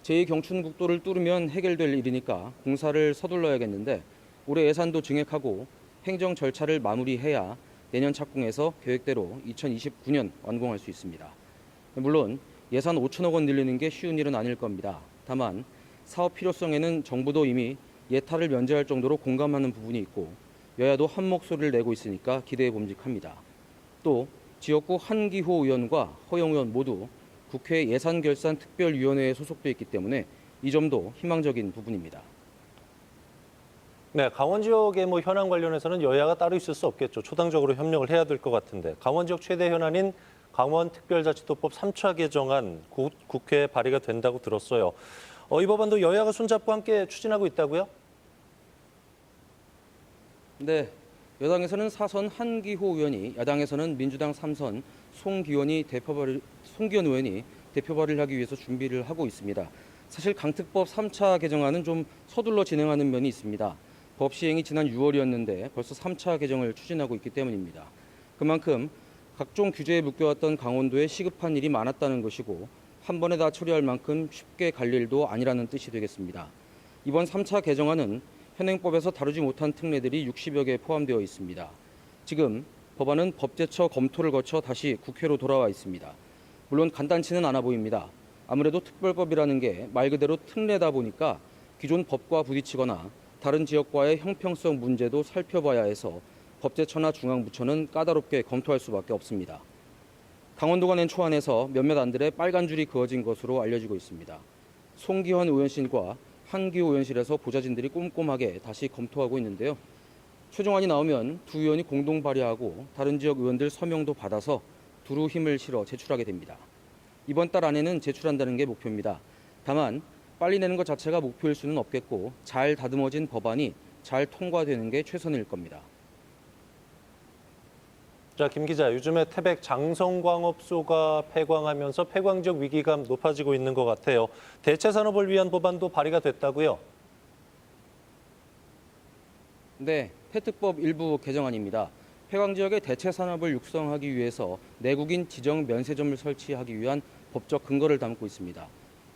[SPEAKER 12] 제2경춘국도를 뚫으면 해결될 일이니까 공사를 서둘러야겠는데 올해 예산도 증액하고 행정 절차를 마무리해야 내년 착공해서 계획대로 2029년 완공할 수 있습니다. 물론 예산 5천억 원 늘리는 게 쉬운 일은 아닐 겁니다. 다만 사업 필요성에는 정부도 이미 예탈을 면제할 정도로 공감하는 부분이 있고 여야도 한 목소리를 내고 있으니까 기대해 봄직합니다. 또 지역구 한기호 의원과 허영 의원 모두 국회 예산결산특별위원회에 소속돼 있기 때문에 이 점도 희망적인 부분입니다.
[SPEAKER 2] 네, 강원 지역의 현안 관련해서는 여야가 따로 있을 수 없겠죠. 초당적으로 협력을 해야 될 것 같은데 강원 지역 최대 현안인 강원특별자치도법 3차 개정안 국회에 발의가 된다고 들었어요. 이 법안도 여야가 손잡고 함께 추진하고 있다고요?
[SPEAKER 12] 네, 여당에서는 4선 한기호 의원이, 야당에서는 민주당 3선 송기현 의원이 대표 발의를 하기 위해서 준비를 하고 있습니다. 사실 강특법 3차 개정안은 좀 서둘러 진행하는 면이 있습니다. 법 시행이 지난 6월이었는데 벌써 3차 개정을 추진하고 있기 때문입니다. 그만큼 각종 규제에 묶여왔던 강원도에 시급한 일이 많았다는 것이고 한 번에 다 처리할 만큼 쉽게 갈 일도 아니라는 뜻이 되겠습니다. 이번 3차 개정안은 현행법에서 다루지 못한 특례들이 60여 개 포함되어 있습니다. 지금 법안은 법제처 검토를 거쳐 다시 국회로 돌아와 있습니다. 물론 간단치는 않아 보입니다. 아무래도 특별법이라는 게 말 그대로 특례다 보니까 기존 법과 부딪히거나 다른 지역과의 형평성 문제도 살펴봐야 해서 법제처나 중앙부처는 까다롭게 검토할 수밖에 없습니다. 강원도가 낸 초안에서 몇몇 안들의 빨간 줄이 그어진 것으로 알려지고 있습니다. 송기현 의원실과 한기호 의원실에서 보좌진들이 꼼꼼하게 다시 검토하고 있는데요. 최종안이 나오면 두 의원이 공동 발의하고 다른 지역 의원들 서명도 받아서 두루 힘을 실어 제출하게 됩니다. 이번 달 안에는 제출한다는 게 목표입니다. 다만 빨리 내는 것 자체가 목표일 수는 없겠고 잘 다듬어진 법안이 잘 통과되는 게 최선일 겁니다.
[SPEAKER 2] 자, 김 기자, 요즘에 태백 장성광업소가 폐광하면서 폐광 지역 위기감 높아지고 있는 것 같아요. 대체 산업을 위한 법안도 발의가 됐다고요?
[SPEAKER 12] 네, 폐특법 일부 개정안입니다. 폐광 지역의 대체 산업을 육성하기 위해서 내국인 지정 면세점을 설치하기 위한 법적 근거를 담고 있습니다.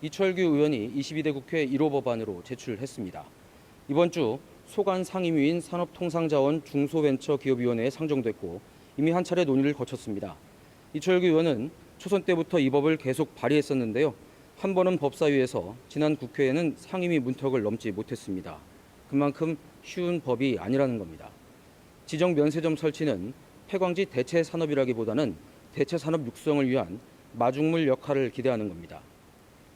[SPEAKER 12] 이철규 의원이 22대 국회 1호 법안으로 제출했습니다. 이번 주 소관 상임위인 산업통상자원 중소벤처기업위원회에 상정됐고 이미 한 차례 논의를 거쳤습니다. 이철규 의원은 초선 때부터 이 법을 계속 발의했었는데요. 한 번은 법사위에서 지난 국회에는 상임위 문턱을 넘지 못했습니다. 그만큼 쉬운 법이 아니라는 겁니다. 지정 면세점 설치는 폐광지 대체 산업이라기보다는 대체 산업 육성을 위한 마중물 역할을 기대하는 겁니다.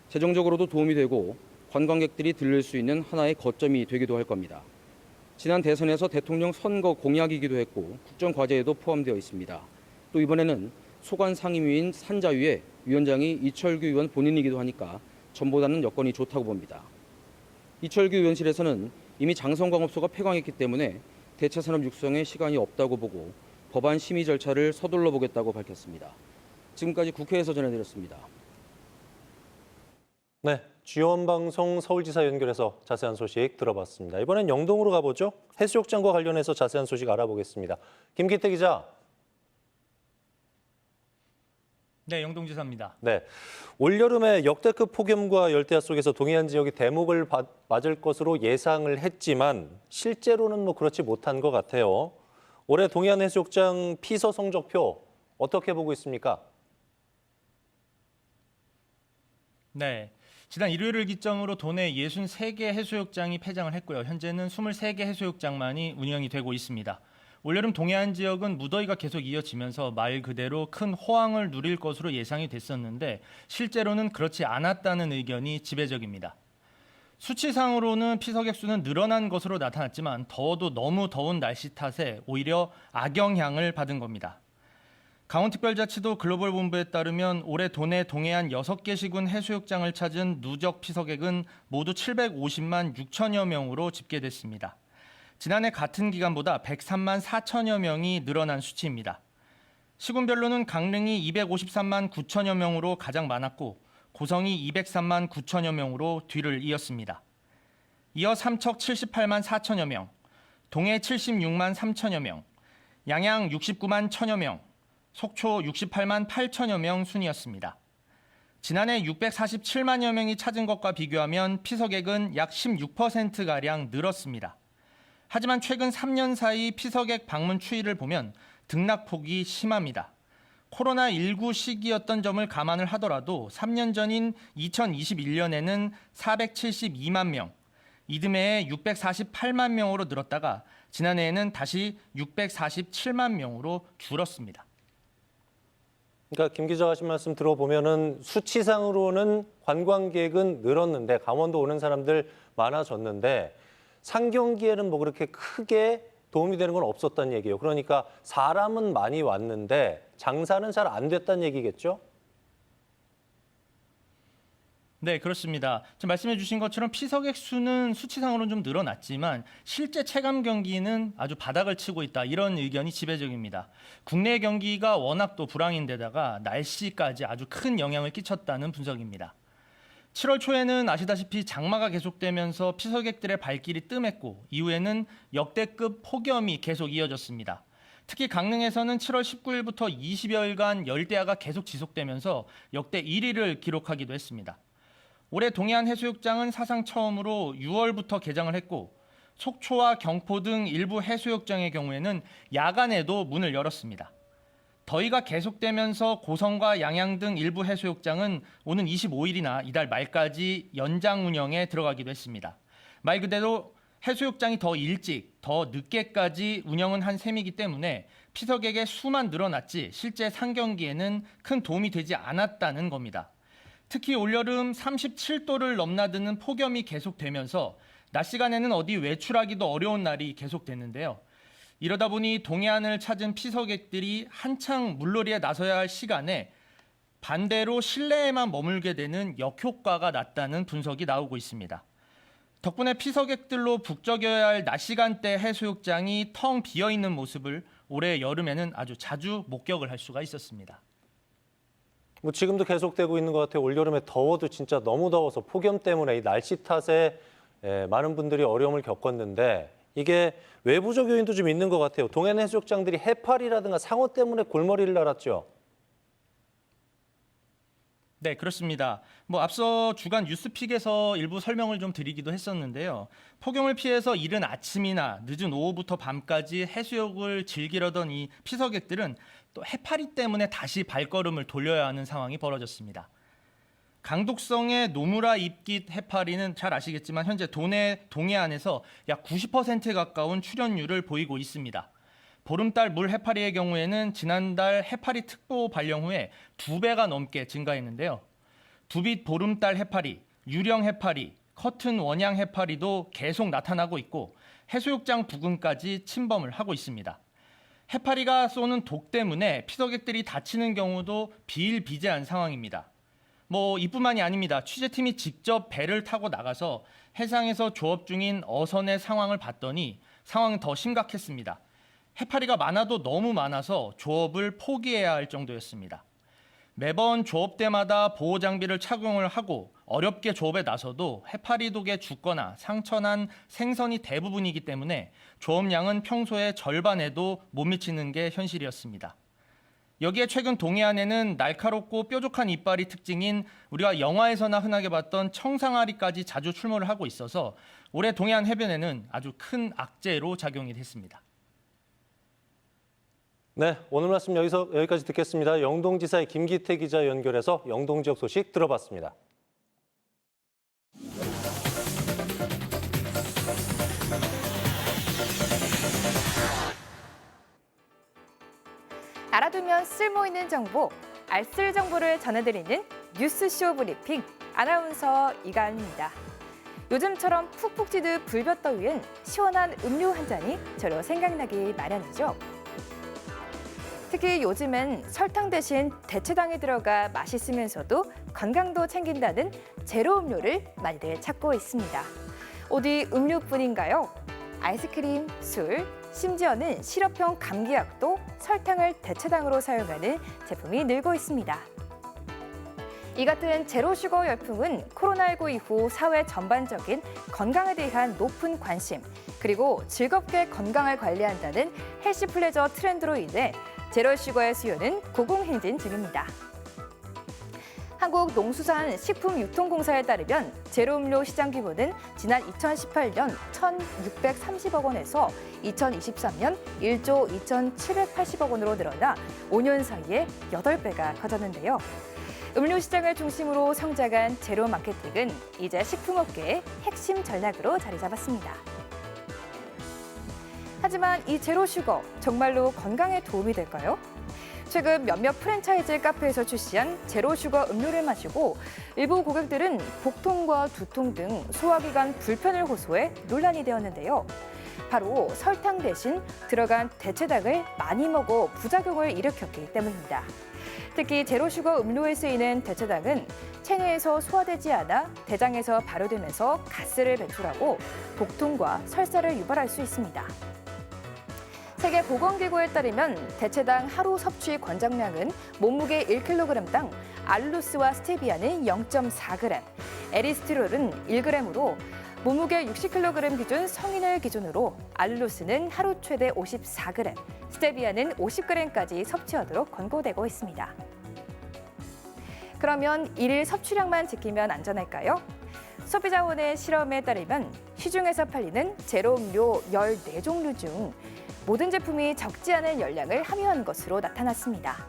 [SPEAKER 12] 재정적으로도 도움이 되고 관광객들이 들릴 수 있는 하나의 거점이 되기도 할 겁니다. 지난 대선에서 대통령 선거 공약이기도 했고 국정과제에도 포함되어 있습니다. 또 이번에는 소관 상임위인 산자위의 위원장이 이철규 의원 본인이기도 하니까 전보다는 여건이 좋다고 봅니다. 이철규 의원실에서는 이미 장성광업소가 폐광했기 때문에 대체 산업 육성에 시간이 없다고 보고 법안 심의 절차를 서둘러 보겠다고 밝혔습니다. 지금까지 국회에서 전해드렸습니다.
[SPEAKER 2] 네, G1방송 서울지사 연결해서 자세한 소식 들어봤습니다. 이번엔 영동으로 가보죠. 해수욕장과 관련해서 자세한 소식 알아보겠습니다. 김기태 기자.
[SPEAKER 13] 네, 영동지사입니다.
[SPEAKER 2] 네, 올여름에 역대급 폭염과 열대야 속에서 동해안 지역이 대목을 맞을 것으로 예상을 했지만 실제로는 그렇지 못한 것 같아요. 올해 동해안 해수욕장 피서 성적표 어떻게 보고 있습니까?
[SPEAKER 13] 네. 지난 일요일을 기점으로 도내 63개 해수욕장이 폐장을 했고요. 현재는 23개 해수욕장만이 운영이 되고 있습니다. 올여름 동해안 지역은 무더위가 계속 이어지면서 말 그대로 큰 호황을 누릴 것으로 예상이 됐었는데 실제로는 그렇지 않았다는 의견이 지배적입니다. 수치상으로는 피서객 수는 늘어난 것으로 나타났지만 더워도 너무 더운 날씨 탓에 오히려 악영향을 받은 겁니다. 강원특별자치도 글로벌 본부에 따르면 올해 도내 동해안 6개 시군 해수욕장을 찾은 누적 피서객은 모두 750만 6천여 명으로 집계됐습니다. 지난해 같은 기간보다 103만 4천여 명이 늘어난 수치입니다. 시군별로는 강릉이 253만 9천여 명으로 가장 많았고 고성이 203만 9천여 명으로 뒤를 이었습니다. 이어 삼척 78만 4천여 명, 동해 76만 3천여 명, 양양 69만 1천여 명, 속초 68만 8천여 명 순이었습니다. 지난해 647만여 명이 찾은 것과 비교하면 피서객은 약 16%가량 늘었습니다. 하지만 최근 3년 사이 피서객 방문 추이를 보면 등락폭이 심합니다. 코로나19 시기였던 점을 감안을 하더라도 3년 전인 2021년에는 472만 명, 이듬해에 648만 명으로 늘었다가 지난해에는 다시 647만 명으로 줄었습니다.
[SPEAKER 2] 그러니까 김 기자가 하신 말씀 들어보면은 수치상으로는 관광객은 늘었는데 강원도 오는 사람들 많아졌는데 상경기에는 뭐 그렇게 크게 도움이 되는 건 없었다는 얘기예요. 그러니까 사람은 많이 왔는데 장사는 잘 안 됐다는 얘기겠죠?
[SPEAKER 13] 네, 그렇습니다. 지금 말씀해 주신 것처럼 피서객 수는 수치상으로는 좀 늘어났지만 실제 체감 경기는 아주 바닥을 치고 있다. 이런 의견이 지배적입니다. 국내 경기가 워낙 또 불황인데다가 날씨까지 아주 큰 영향을 끼쳤다는 분석입니다. 7월 초에는 아시다시피 장마가 계속되면서 피서객들의 발길이 뜸했고 이후에는 역대급 폭염이 계속 이어졌습니다. 특히 강릉에서는 7월 19일부터 20여일간 열대야가 계속 지속되면서 역대 1위를 기록하기도 했습니다. 올해 동해안 해수욕장은 사상 처음으로 6월부터 개장을 했고 속초와 경포 등 일부 해수욕장의 경우에는 야간에도 문을 열었습니다. 더위가 계속되면서 고성과 양양 등 일부 해수욕장은 오는 25일이나 이달 말까지 연장 운영에 들어가기도 했습니다. 말 그대로 해수욕장이 더 일찍, 더 늦게까지 운영은 한 셈이기 때문에 피서객의 수만 늘어났지 실제 상경기에는 큰 도움이 되지 않았다는 겁니다. 특히 올여름 37도를 넘나드는 폭염이 계속되면서 낮 시간에는 어디 외출하기도 어려운 날이 계속됐는데요. 이러다 보니 동해안을 찾은 피서객들이 한창 물놀이에 나서야 할 시간에 반대로 실내에만 머물게 되는 역효과가 났다는 분석이 나오고 있습니다. 덕분에 피서객들로 북적여야 할 낮 시간대 해수욕장이 텅 비어있는 모습을 올해 여름에는 아주 자주 목격을 할 수가 있었습니다.
[SPEAKER 2] 뭐 지금도 계속되고 있는 것 같아요. 올여름에 더워도 진짜 너무 더워서 폭염 때문에 이 날씨 탓에 많은 분들이 어려움을 겪었는데 이게 외부적 요인도 좀 있는 것 같아요. 동해안 해수욕장들이 해파리라든가 상어 때문에 골머리를 앓았죠.
[SPEAKER 13] 네, 그렇습니다. 앞서 주간 뉴스픽에서 일부 설명을 좀 드리기도 했었는데요. 폭염을 피해서 이른 아침이나 늦은 오후부터 밤까지 해수욕을 즐기려던 이 피서객들은 또 해파리 때문에 다시 발걸음을 돌려야 하는 상황이 벌어졌습니다. 강독성의 노무라 입깃 해파리는 잘 아시겠지만 현재 동해안에서 약 90% 가까운 출현율을 보이고 있습니다. 보름달 물 해파리의 경우에는 지난달 해파리 특보 발령 후에 2배가 넘게 증가했는데요. 두빛 보름달 해파리, 유령 해파리, 커튼 원양 해파리도 계속 나타나고 있고 해수욕장 부근까지 침범을 하고 있습니다. 해파리가 쏘는 독 때문에 피서객들이 다치는 경우도 비일비재한 상황입니다. 이뿐만이 아닙니다. 취재팀이 직접 배를 타고 나가서 해상에서 조업 중인 어선의 상황을 봤더니 상황은 더 심각했습니다. 해파리가 많아도 너무 많아서 조업을 포기해야 할 정도였습니다. 매번 조업 때마다 보호 장비를 착용을 하고 어렵게 조업에 나서도 해파리 독에 죽거나 상처난 생선이 대부분이기 때문에 조업량은 평소의 절반에도 못 미치는 게 현실이었습니다. 여기에 최근 동해안에는 날카롭고 뾰족한 이빨이 특징인 우리가 영화에서나 흔하게 봤던 청상아리까지 자주 출몰을 하고 있어서 올해 동해안 해변에는 아주 큰 악재로 작용이 됐습니다.
[SPEAKER 2] 네, 오늘 말씀 여기까지 듣겠습니다. 영동지사의 김기태 기자 연결해서 영동 지역 소식 들어봤습니다.
[SPEAKER 1] 알아두면 쓸모있는 정보, 알쓸 정보를 전해드리는 뉴스쇼 브리핑, 아나운서 이가은입니다. 요즘처럼 푹푹 찌듯 불볕더위엔 시원한 음료 한 잔이 저로 생각나기 마련이죠. 특히 요즘은 설탕 대신 대체당이 들어가 맛있으면서도 건강도 챙긴다는 제로 음료를 많이들 찾고 있습니다. 어디 음료뿐인가요? 아이스크림, 술, 심지어는 시럽형 감기약도 설탕을 대체당으로 사용하는 제품이 늘고 있습니다. 이 같은 제로슈거 열풍은 코로나19 이후 사회 전반적인 건강에 대한 높은 관심, 그리고 즐겁게 건강을 관리한다는 헬시 플레저 트렌드로 인해 제로슈거의 수요는 고공행진 중입니다. 한국농수산식품유통공사에 따르면 제로음료 시장 규모는 지난 2018년 1,630억 원에서 2023년 1조 2,780억 원으로 늘어나 5년 사이에 8배가 커졌는데요. 음료 시장을 중심으로 성장한 제로 마케팅은 이제 식품업계의 핵심 전략으로 자리 잡았습니다. 하지만 이 제로 슈거 정말로 건강에 도움이 될까요? 최근 몇몇 프랜차이즈 카페에서 출시한 제로 슈거 음료를 마시고 일부 고객들은 복통과 두통 등 소화기관 불편을 호소해 논란이 되었는데요. 바로 설탕 대신 들어간 대체당을 많이 먹어 부작용을 일으켰기 때문입니다. 특히 제로슈거 음료에 쓰이는 대체당은 체내에서 소화되지 않아 대장에서 발효되면서 가스를 배출하고 복통과 설사를 유발할 수 있습니다. 세계보건기구에 따르면 대체당 하루 섭취 권장량은 몸무게 1kg당 알룰로스와 스테비아는 0.4g, 에리스티롤은 1g으로 몸무게 60kg 기준 성인을 기준으로 알룰로스는 하루 최대 54g, 스테비아는 50g까지 섭취하도록 권고되고 있습니다. 그러면 일일 섭취량만 지키면 안전할까요? 소비자원의 실험에 따르면 시중에서 팔리는 제로 음료 14종류 중 모든 제품이 적지 않은 열량을 함유한 것으로 나타났습니다.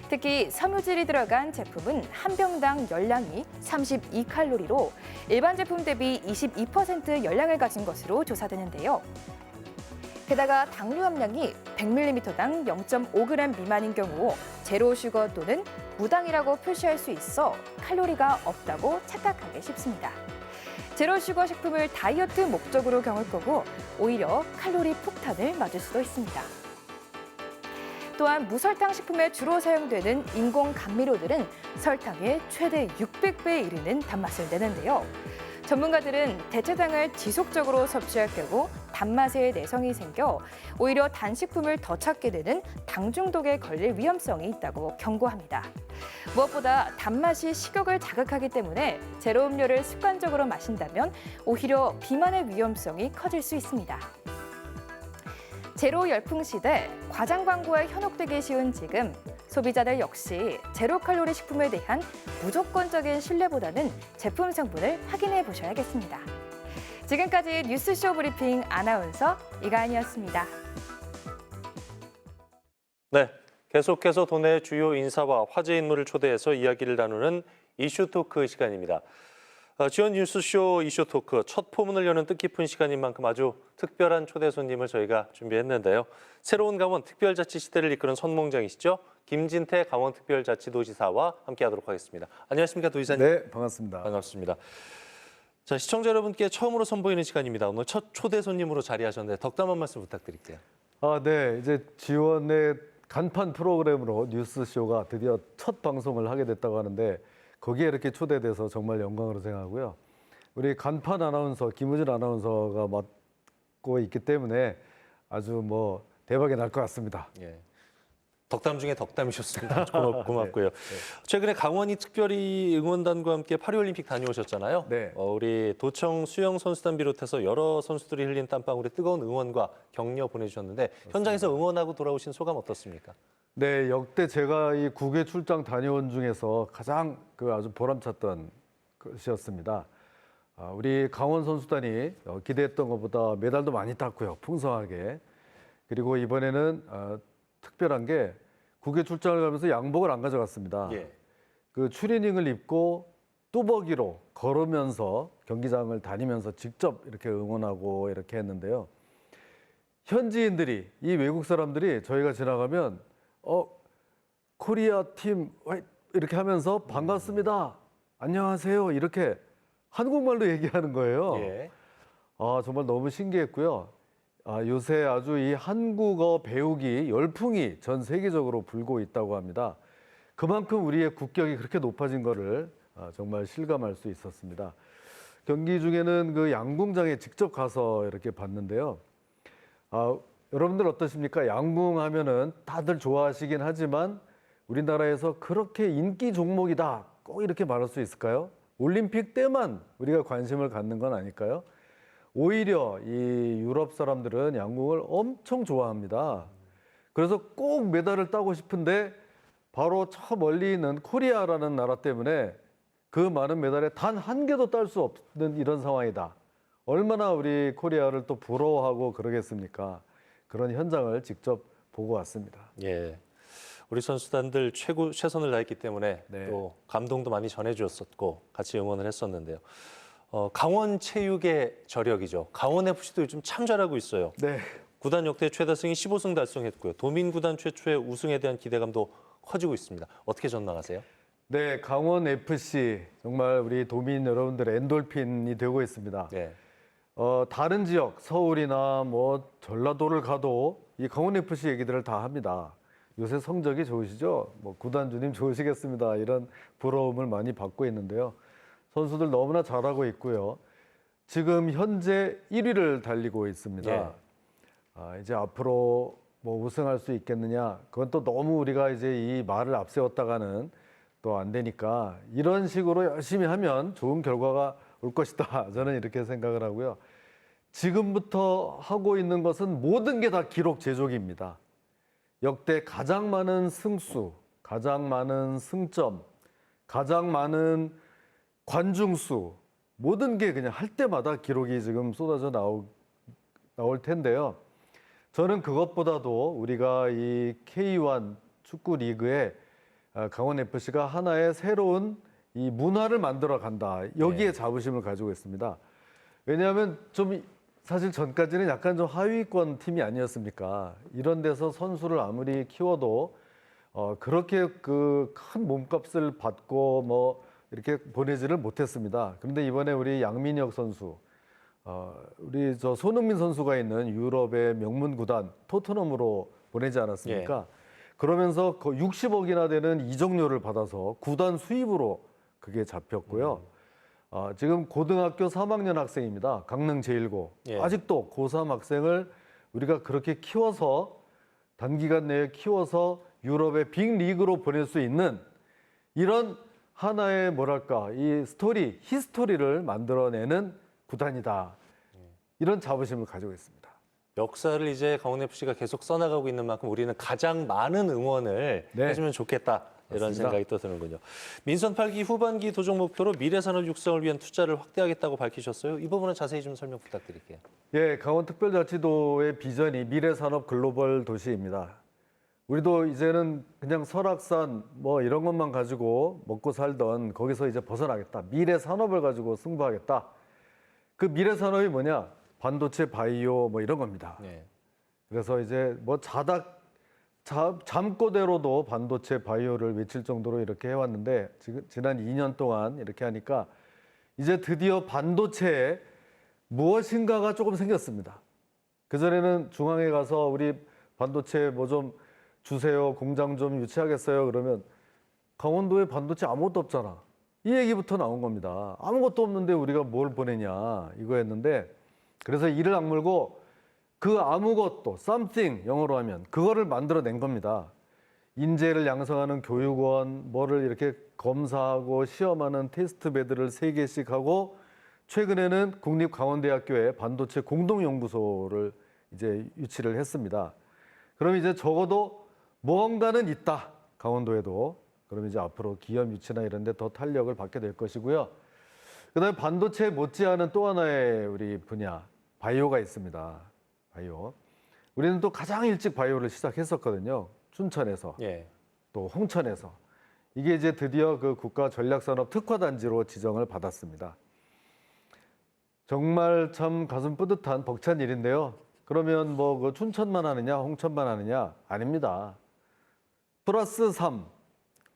[SPEAKER 1] 특히 섬유질이 들어간 제품은 한 병당 열량이 32칼로리로 일반 제품 대비 22% 열량을 가진 것으로 조사되는데요. 게다가 당류 함량이 100ml당 0.5g 미만인 경우 제로 슈거 또는 무당이라고 표시할 수 있어 칼로리가 없다고 착각하기 쉽습니다. 제로 슈거 식품을 다이어트 목적으로 경을 거고 오히려 칼로리 폭탄을 맞을 수도 있습니다. 또한 무설탕 식품에 주로 사용되는 인공 감미료들은 설탕의 최대 600배에 이르는 단맛을 내는데요. 전문가들은 대체당을 지속적으로 섭취할 경우 단맛에 내성이 생겨 오히려 단식품을 더 찾게 되는 당 중독에 걸릴 위험성이 있다고 경고합니다. 무엇보다 단맛이 식욕을 자극하기 때문에 제로 음료를 습관적으로 마신다면 오히려 비만의 위험성이 커질 수 있습니다. 제로 열풍 시대 과장 광고에 현혹되기 쉬운 지금 소비자들 역시 제로 칼로리 식품에 대한 무조건적인 신뢰보다는 제품 성분을 확인해 보셔야겠습니다. 지금까지 뉴스쇼 브리핑 아나운서 이가은이었습니다.
[SPEAKER 2] 네, 계속해서 도내 주요 인사와 화제 인물을 초대해서 이야기를 나누는 이슈 토크 시간입니다. 지원 뉴스쇼 이슈 토크 첫 포문을 여는 뜻깊은 시간인 만큼 아주 특별한 초대 손님을 저희가 준비했는데요. 새로운 강원 특별자치 시대를 이끄는 선봉장이시죠. 김진태 강원특별자치도지사와 함께하도록 하겠습니다. 안녕하십니까 도지사님.
[SPEAKER 14] 네, 반갑습니다.
[SPEAKER 2] 반갑습니다. 자, 시청자 여러분께 처음으로 선보이는 시간입니다. 오늘 첫 초대 손님으로 자리하셨는데 덕담 한 말씀 부탁드릴게요.
[SPEAKER 14] 네, 이제 지원의 간판 프로그램으로 뉴스쇼가 드디어 첫 방송을 하게 됐다고 하는데 거기에 이렇게 초대돼서 정말 영광으로 생각하고요. 우리 간판 아나운서 김우진 아나운서가 맡고 있기 때문에 아주 대박이 날 것 같습니다.
[SPEAKER 2] 예. 덕담 중에 덕담이셨습니다. 고맙고요. 네. 최근에 강원이 특별히 응원단과 함께 파리올림픽 다녀오셨잖아요.
[SPEAKER 14] 네.
[SPEAKER 2] 우리 도청 수영 선수단 비롯해서 여러 선수들이 흘린 땀방울에 뜨거운 응원과 격려 보내주셨는데 그렇습니다. 현장에서 응원하고 돌아오신 소감 어떻습니까?
[SPEAKER 14] 네, 역대 제가 이 국외 출장 다녀온 중에서 가장 아주 보람찼던 것이었습니다. 우리 강원 선수단이 기대했던 것보다 메달도 많이 땄고요, 풍성하게. 그리고 이번에는 특별한 게 국외 출장을 가면서 양복을 안 가져갔습니다.
[SPEAKER 2] 예.
[SPEAKER 14] 그 추리닝을 입고 뚜벅이로 걸으면서 경기장을 다니면서 직접 이렇게 응원하고 이렇게 했는데요. 현지인들이 이 외국 사람들이 저희가 지나가면 코리아 팀 이렇게 하면서 반갑습니다. 안녕하세요. 이렇게 한국말로 얘기하는 거예요.
[SPEAKER 2] 예.
[SPEAKER 14] 정말 너무 신기했고요. 요새 아주 이 한국어 배우기 열풍이 전 세계적으로 불고 있다고 합니다. 그만큼 우리의 국격이 그렇게 높아진 거를 정말 실감할 수 있었습니다. 경기 중에는 그 양궁장에 직접 가서 이렇게 봤는데요. 여러분들 어떠십니까? 양궁 하면은 다들 좋아하시긴 하지만 우리나라에서 그렇게 인기 종목이다, 꼭 이렇게 말할 수 있을까요? 올림픽 때만 우리가 관심을 갖는 건 아닐까요? 오히려 이 유럽 사람들은 양궁을 엄청 좋아합니다. 그래서 꼭 메달을 따고 싶은데 바로 저 멀리 있는 코리아라는 나라 때문에 그 많은 메달에 단 한 개도 딸 수 없는 이런 상황이다. 얼마나 우리 코리아를 또 부러워하고 그러겠습니까? 그런 현장을 직접 보고 왔습니다.
[SPEAKER 2] 예, 우리 선수단들 최선을 다했기 때문에 또 감동도 많이 전해주었었고 같이 응원을 했었는데요. 강원 체육의 저력이죠. 강원 FC도 요즘 참 잘하고 있어요.
[SPEAKER 14] 네.
[SPEAKER 2] 구단 역대 최다 승이 15승 달성했고요. 도민 구단 최초의 우승에 대한 기대감도 커지고 있습니다. 어떻게 전망하세요?
[SPEAKER 14] 네, 강원 FC 정말 우리 도민 여러분들의 엔돌핀이 되고 있습니다.
[SPEAKER 2] 네.
[SPEAKER 14] 다른 지역 서울이나 뭐 전라도를 가도 이 강원 FC 얘기들을 다 합니다. 요새 성적이 좋으시죠? 뭐 구단주님 좋으시겠습니다. 이런 부러움을 많이 받고 있는데요. 선수들 너무나 잘하고 있고요. 지금 현재 1위를 달리고 있습니다.
[SPEAKER 2] 예.
[SPEAKER 14] 이제 앞으로 뭐 우승할 수 있겠느냐? 그건 또 너무 우리가 이제 이 말을 앞세웠다가는 또 안 되니까 이런 식으로 열심히 하면 좋은 결과가 올 것이다. 저는 이렇게 생각을 하고요. 지금부터 하고 있는 것은 모든 게 다 기록 제조기입니다. 역대 가장 많은 승수, 가장 많은 승점, 가장 많은 관중수, 모든 게 그냥 할 때마다 기록이 지금 쏟아져 나올 텐데요. 저는 그것보다도 우리가 이 K1 축구 리그에 강원 FC가 하나의 새로운 이 문화를 만들어 간다. 여기에 자부심을 가지고 있습니다. 왜냐하면 좀 사실 전까지는 약간 좀 하위권 팀이 아니었습니까? 이런 데서 선수를 아무리 키워도 그렇게 그 큰 몸값을 받고 뭐 이렇게 보내지를 못했습니다. 그런데 이번에 우리 양민혁 선수, 우리 저 손흥민 선수가 있는 유럽의 명문 구단 토트넘으로 보내지 않았습니까? 그러면서 60억이나 되는 이적료를 받아서 구단 수입으로 그게 잡혔고요. 지금 고등학교 3학년 학생입니다. 강릉 제1고. 아직도 고3 학생을 우리가 그렇게 키워서 단기간 내에 키워서 유럽의 빅리그로 보낼 수 있는 이런 하나의 뭐랄까 이 스토리, 히스토리를 만들어내는 구단이다. 이런 자부심을 가지고 있습니다.
[SPEAKER 2] 역사를 이제 강원 FC가 계속 써나가고 있는 만큼 우리는 가장 많은 응원을 해주면 좋겠다. 이런
[SPEAKER 14] 맞습니다.
[SPEAKER 2] 생각이 또 드는군요. 민선 8기 후반기 도정 목표로 미래산업 육성을 위한 투자를 확대하겠다고 밝히셨어요. 이 부분은 자세히 좀 설명 부탁드릴게요.
[SPEAKER 14] 예, 강원특별자치도의 비전이 미래산업 글로벌 도시입니다. 우리도 이제는 그냥 설악산 뭐 이런 것만 가지고 먹고 살던 거기서 이제 벗어나겠다. 미래산업을 가지고 승부하겠다. 그 미래산업이 뭐냐? 반도체, 바이오 뭐 이런 겁니다. 그래서 이제 뭐 잠꼬대로도 반도체, 바이오를 외칠 정도로 이렇게 해왔는데 지난 2년 동안 이렇게 하니까 이제 드디어 반도체에 무엇인가가 조금 생겼습니다. 그전에는 중앙에 가서 우리 반도체 뭐 좀 주세요, 공장 좀 유치하겠어요 그러면 강원도에 반도체 아무것도 없잖아. 이 얘기부터 나온 겁니다. 아무것도 없는데 우리가 뭘 보내냐 이거였는데 그래서 이를 악물고 그 아무것도 something 영어로 하면 그거를 만들어낸 겁니다. 인재를 양성하는 교육원 뭐를 이렇게 검사하고 시험하는 테스트베드를 3개씩 하고 최근에는 국립강원대학교에 반도체 공동연구소를 이제 유치를 했습니다. 그럼 이제 적어도 뭔가는 있다. 강원도에도. 그럼 이제 앞으로 기업 유치나 이런 데 더 탄력을 받게 될 것이고요. 그다음에 반도체 못지않은 또 하나의 우리 분야 바이오가 있습니다. 바이오. 우리는 또 가장 일찍 바이오를 시작했었거든요. 춘천에서 또 홍천에서. 이게 이제 드디어 그 국가전략산업 특화단지로 지정을 받았습니다. 정말 참 가슴 뿌듯한 벅찬 일인데요. 그러면 뭐 그 춘천만 하느냐 홍천만 하느냐 아닙니다. 플러스 3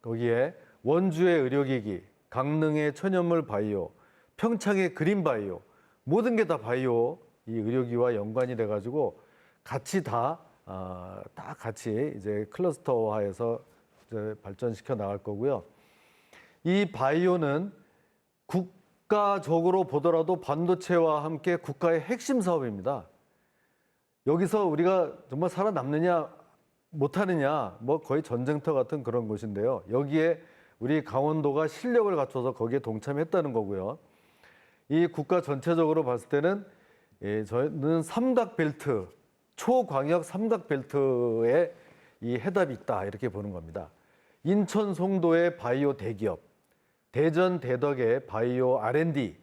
[SPEAKER 14] 거기에 원주의 의료기기, 강릉의 천연물 바이오, 평창의 그린 바이오 모든 게 다 바이오 이 의료기와 연관이 돼가지고 같이 다 같이 이제 클러스터화해서 이제 발전시켜 나갈 거고요. 이 바이오는 국가적으로 보더라도 반도체와 함께 국가의 핵심 사업입니다. 여기서 우리가 정말 살아남느냐 못하느냐 뭐 거의 전쟁터 같은 그런 곳인데요. 여기에 우리 강원도가 실력을 갖춰서 거기에 동참했다는 거고요. 이 국가 전체적으로 봤을 때는 저는 삼각벨트, 초광역 삼각벨트에 이 해답이 있다 이렇게 보는 겁니다. 인천 송도의 바이오 대기업, 대전 대덕의 바이오 R&D,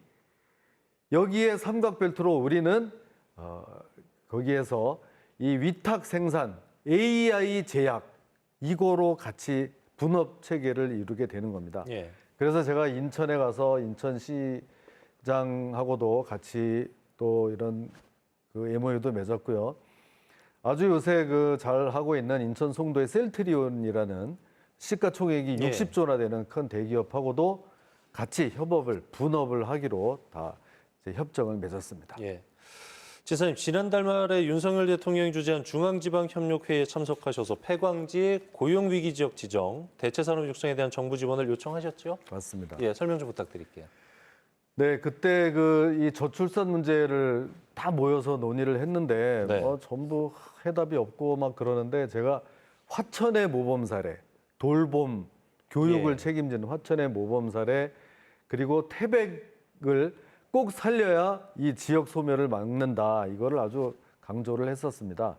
[SPEAKER 14] 여기에 삼각벨트로 우리는 거기에서 이 위탁 생산, AI 제약 이거로 같이 분업 체계를 이루게 되는 겁니다.
[SPEAKER 2] 예.
[SPEAKER 14] 그래서 제가 인천에 가서 인천시장하고도 같이 또 이런 그 MOU도 맺었고요. 아주 요새 그 잘 하고 있는 인천 송도의 셀트리온이라는 시가총액이
[SPEAKER 2] 예.
[SPEAKER 14] 60조나 되는 큰 대기업하고도 같이 분업을 하기로 다 이제 협정을 맺었습니다.
[SPEAKER 2] 예. 지사님, 지난달 말에 윤석열 대통령이 주재한 중앙지방협력회의에 참석하셔서 폐광지, 고용위기 지역 지정, 대체산업 육성에 대한 정부 지원을 요청하셨죠?
[SPEAKER 14] 맞습니다.
[SPEAKER 2] 예, 설명 좀 부탁드릴게요.
[SPEAKER 14] 네, 그때 이 저출산 문제를 다 모여서 논의를 했는데
[SPEAKER 2] 네.
[SPEAKER 14] 전부 해답이 없고 막 그러는데 제가 화천의 모범 사례, 돌봄, 교육을
[SPEAKER 2] 예.
[SPEAKER 14] 책임지는 화천의 모범 사례, 그리고 태백을 꼭 살려야 이 지역 소멸을 막는다. 이거를 아주 강조를 했었습니다.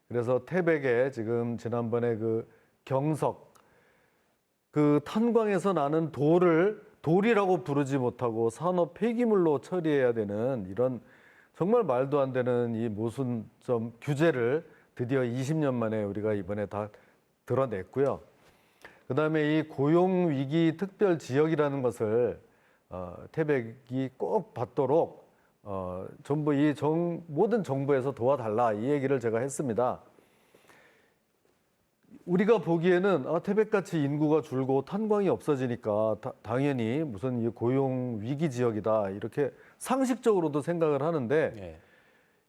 [SPEAKER 14] 그래서 태백에 지금 지난번에 그 경석, 그 탄광에서 나는 돌이라고 부르지 못하고 산업 폐기물로 처리해야 되는 이런 정말 말도 안 되는 이 모순점 규제를 드디어 20년 만에 우리가 이번에 다 드러냈고요. 그다음에 이 고용위기 특별 지역이라는 것을 태백이 꼭 받도록 전부 모든 정부에서 도와달라 이 얘기를 제가 했습니다. 우리가 보기에는 태백같이 인구가 줄고 탄광이 없어지니까 당연히 무슨 이 고용 위기 지역이다 이렇게 상식적으로도 생각을 하는데
[SPEAKER 2] 예.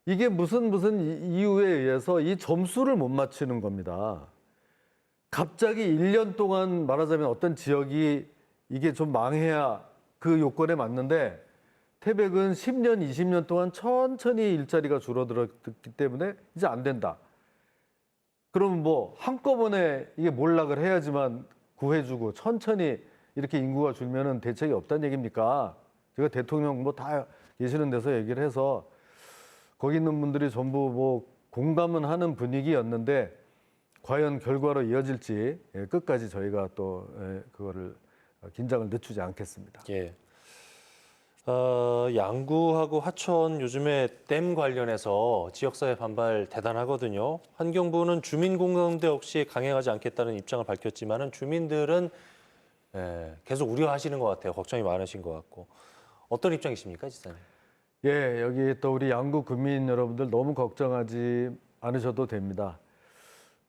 [SPEAKER 14] 이게 무슨 이유에 의해서 이 점수를 못 맞추는 겁니다. 갑자기 1년 동안 말하자면 어떤 지역이 이게 좀 망해야 그 요건에 맞는데 태백은 10년, 20년 동안 천천히 일자리가 줄어들었기 때문에 이제 안 된다. 그러면 뭐 한꺼번에 이게 몰락을 해야지만 구해주고 천천히 이렇게 인구가 줄면은 대책이 없다는 얘기입니까? 제가 대통령 뭐 다 계시는 데서 얘기를 해서 거기 있는 분들이 전부 뭐 공감은 하는 분위기였는데 과연 결과로 이어질지 끝까지 저희가 또 그거를 긴장을 늦추지 않겠습니다.
[SPEAKER 2] 예. 양구하고 화천 요즘에 댐 관련해서 지역사회 반발 대단하거든요. 환경부는 주민공감대 없이 강행하지 않겠다는 입장을 밝혔지만은 주민들은 계속 우려하시는 것 같아요. 걱정이 많으신 것 같고. 어떤 입장이십니까, 지사님?
[SPEAKER 14] 예, 여기 또 우리 양구 국민 여러분들 너무 걱정하지 않으셔도 됩니다.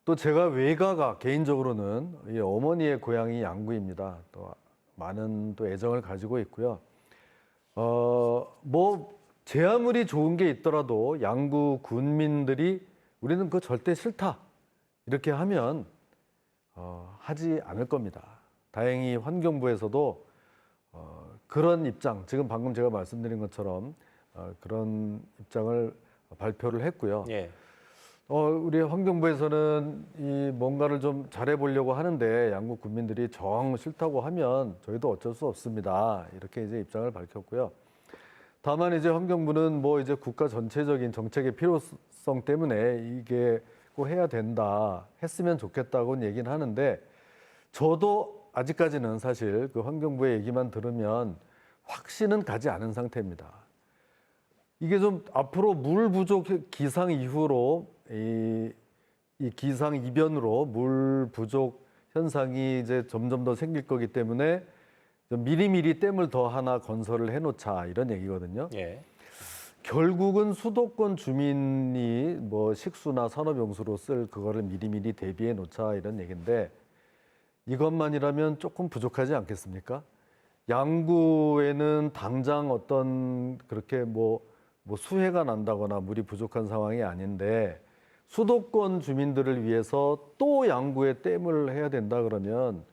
[SPEAKER 14] 또 제가 외가가 개인적으로는 이 어머니의 고향이 양구입니다. 또 많은 또 애정을 가지고 있고요. 뭐 제 아무리 좋은 게 있더라도 양구 군민들이 우리는 그거 절대 싫다 이렇게 하면 하지 않을 겁니다. 다행히 환경부에서도 그런 입장, 지금 방금 제가 말씀드린 것처럼 그런 입장을 발표를 했고요.
[SPEAKER 2] 예.
[SPEAKER 14] 우리 환경부에서는 이 뭔가를 좀 잘해보려고 하는데 양구 군민들이 정 싫다고 하면 저희도 어쩔 수 없습니다. 이렇게 이제 입장을 밝혔고요. 다만 이제 환경부는 뭐 이제 국가 전체적인 정책의 필요성 때문에 이게 꼭 해야 된다, 했으면 좋겠다고는 얘기는 하는데 저도 아직까지는 사실 그 환경부의 얘기만 들으면 확신은 가지 않은 상태입니다. 이게 좀 앞으로 물 부족 기상 이후로 이 기상 이변으로 물 부족 현상이 이제 점점 더 생길 거기 때문에 미리미리 댐을 더 하나 건설을 해놓자 이런 얘기거든요.
[SPEAKER 2] 예.
[SPEAKER 14] 결국은 수도권 주민이 뭐 식수나 산업용수로 쓸 그거를 미리미리 대비해 놓자 이런 얘기인데 이것만이라면 조금 부족하지 않겠습니까? 양구에는 당장 어떤 그렇게 뭐 수해가 난다거나 물이 부족한 상황이 아닌데 수도권 주민들을 위해서 또 양구에 댐을 해야 된다 그러면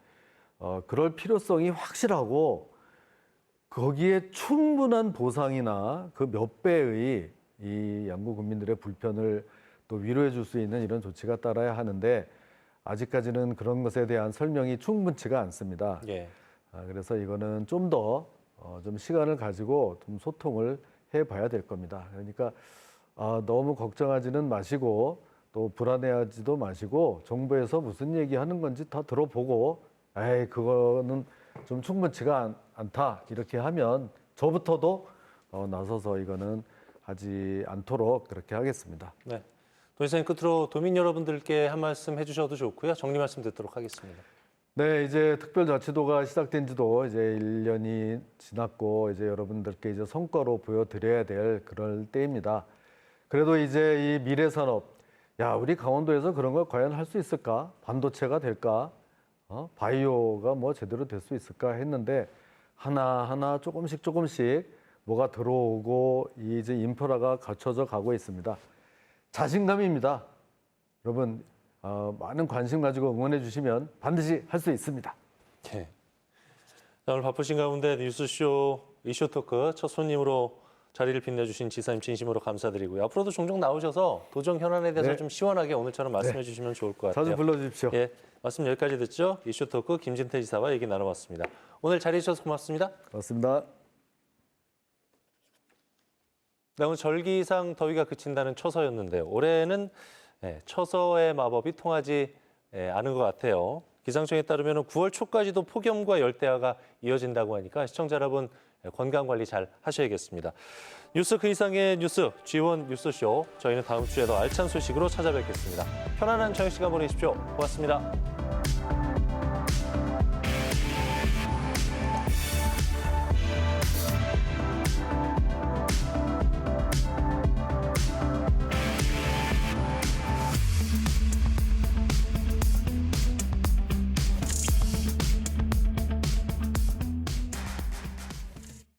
[SPEAKER 14] 그럴 필요성이 확실하고 거기에 충분한 보상이나 그 몇 배의 이 양구 국민들의 불편을 또 위로해 줄 수 있는 이런 조치가 따라야 하는데 아직까지는 그런 것에 대한 설명이 충분치가 않습니다.
[SPEAKER 2] 예.
[SPEAKER 14] 그래서 이거는 좀 더 좀 시간을 가지고 좀 소통을 해봐야 될 겁니다. 그러니까 너무 걱정하지는 마시고 또 불안해하지도 마시고 정부에서 무슨 얘기하는 건지 다 들어보고 에이 그거는 좀 충분치가 않다 이렇게 하면 저부터도 나서서 이거는 하지 않도록 그렇게 하겠습니다.
[SPEAKER 2] 네. 도지사님 끝으로 도민 여러분들께 한 말씀 해주셔도 좋고요. 정리 말씀 듣도록 하겠습니다.
[SPEAKER 14] 네, 이제 특별자치도가 시작된 지도 이제 1년이 지났고 이제 여러분들께 이제 성과로 보여드려야 될 그럴 때입니다. 그래도 이제 이 미래산업, 야, 우리 강원도에서 그런 걸 과연 할 수 있을까? 반도체가 될까? 바이오가 뭐 제대로 될 수 있을까 했는데 하나하나 조금씩 뭐가 들어오고 이제 인프라가 갖춰져 가고 있습니다. 자신감입니다. 여러분 많은 관심 가지고 응원해 주시면 반드시 할 수 있습니다.
[SPEAKER 2] 네. 오늘 바쁘신 가운데 뉴스쇼 이슈토크 첫 손님으로 자리를 빛내주신 지사님 진심으로 감사드리고요. 앞으로도 종종 나오셔서 도정 현안에 대해서
[SPEAKER 14] 네.
[SPEAKER 2] 좀 시원하게 오늘처럼 말씀해 주시면 좋을 것 같아요.
[SPEAKER 14] 자주 불러주십시오.
[SPEAKER 2] 예, 말씀 여기까지 듣죠. 이슈토크 김진태 지사와 얘기 나눠봤습니다. 오늘 자리해 주셔서 고맙습니다.
[SPEAKER 14] 고맙습니다.
[SPEAKER 2] 네, 오늘 절기상 더위가 그친다는 처서였는데요. 올해는 처서의 마법이 통하지 않은 것 같아요. 기상청에 따르면 9월 초까지도 폭염과 열대야가 이어진다고 하니까 시청자 여러분 건강관리 잘 하셔야겠습니다. 뉴스 그 이상의 뉴스, G1 뉴스쇼. 저희는 다음 주에도 알찬 소식으로 찾아뵙겠습니다. 편안한 저녁 시간 보내십시오. 고맙습니다.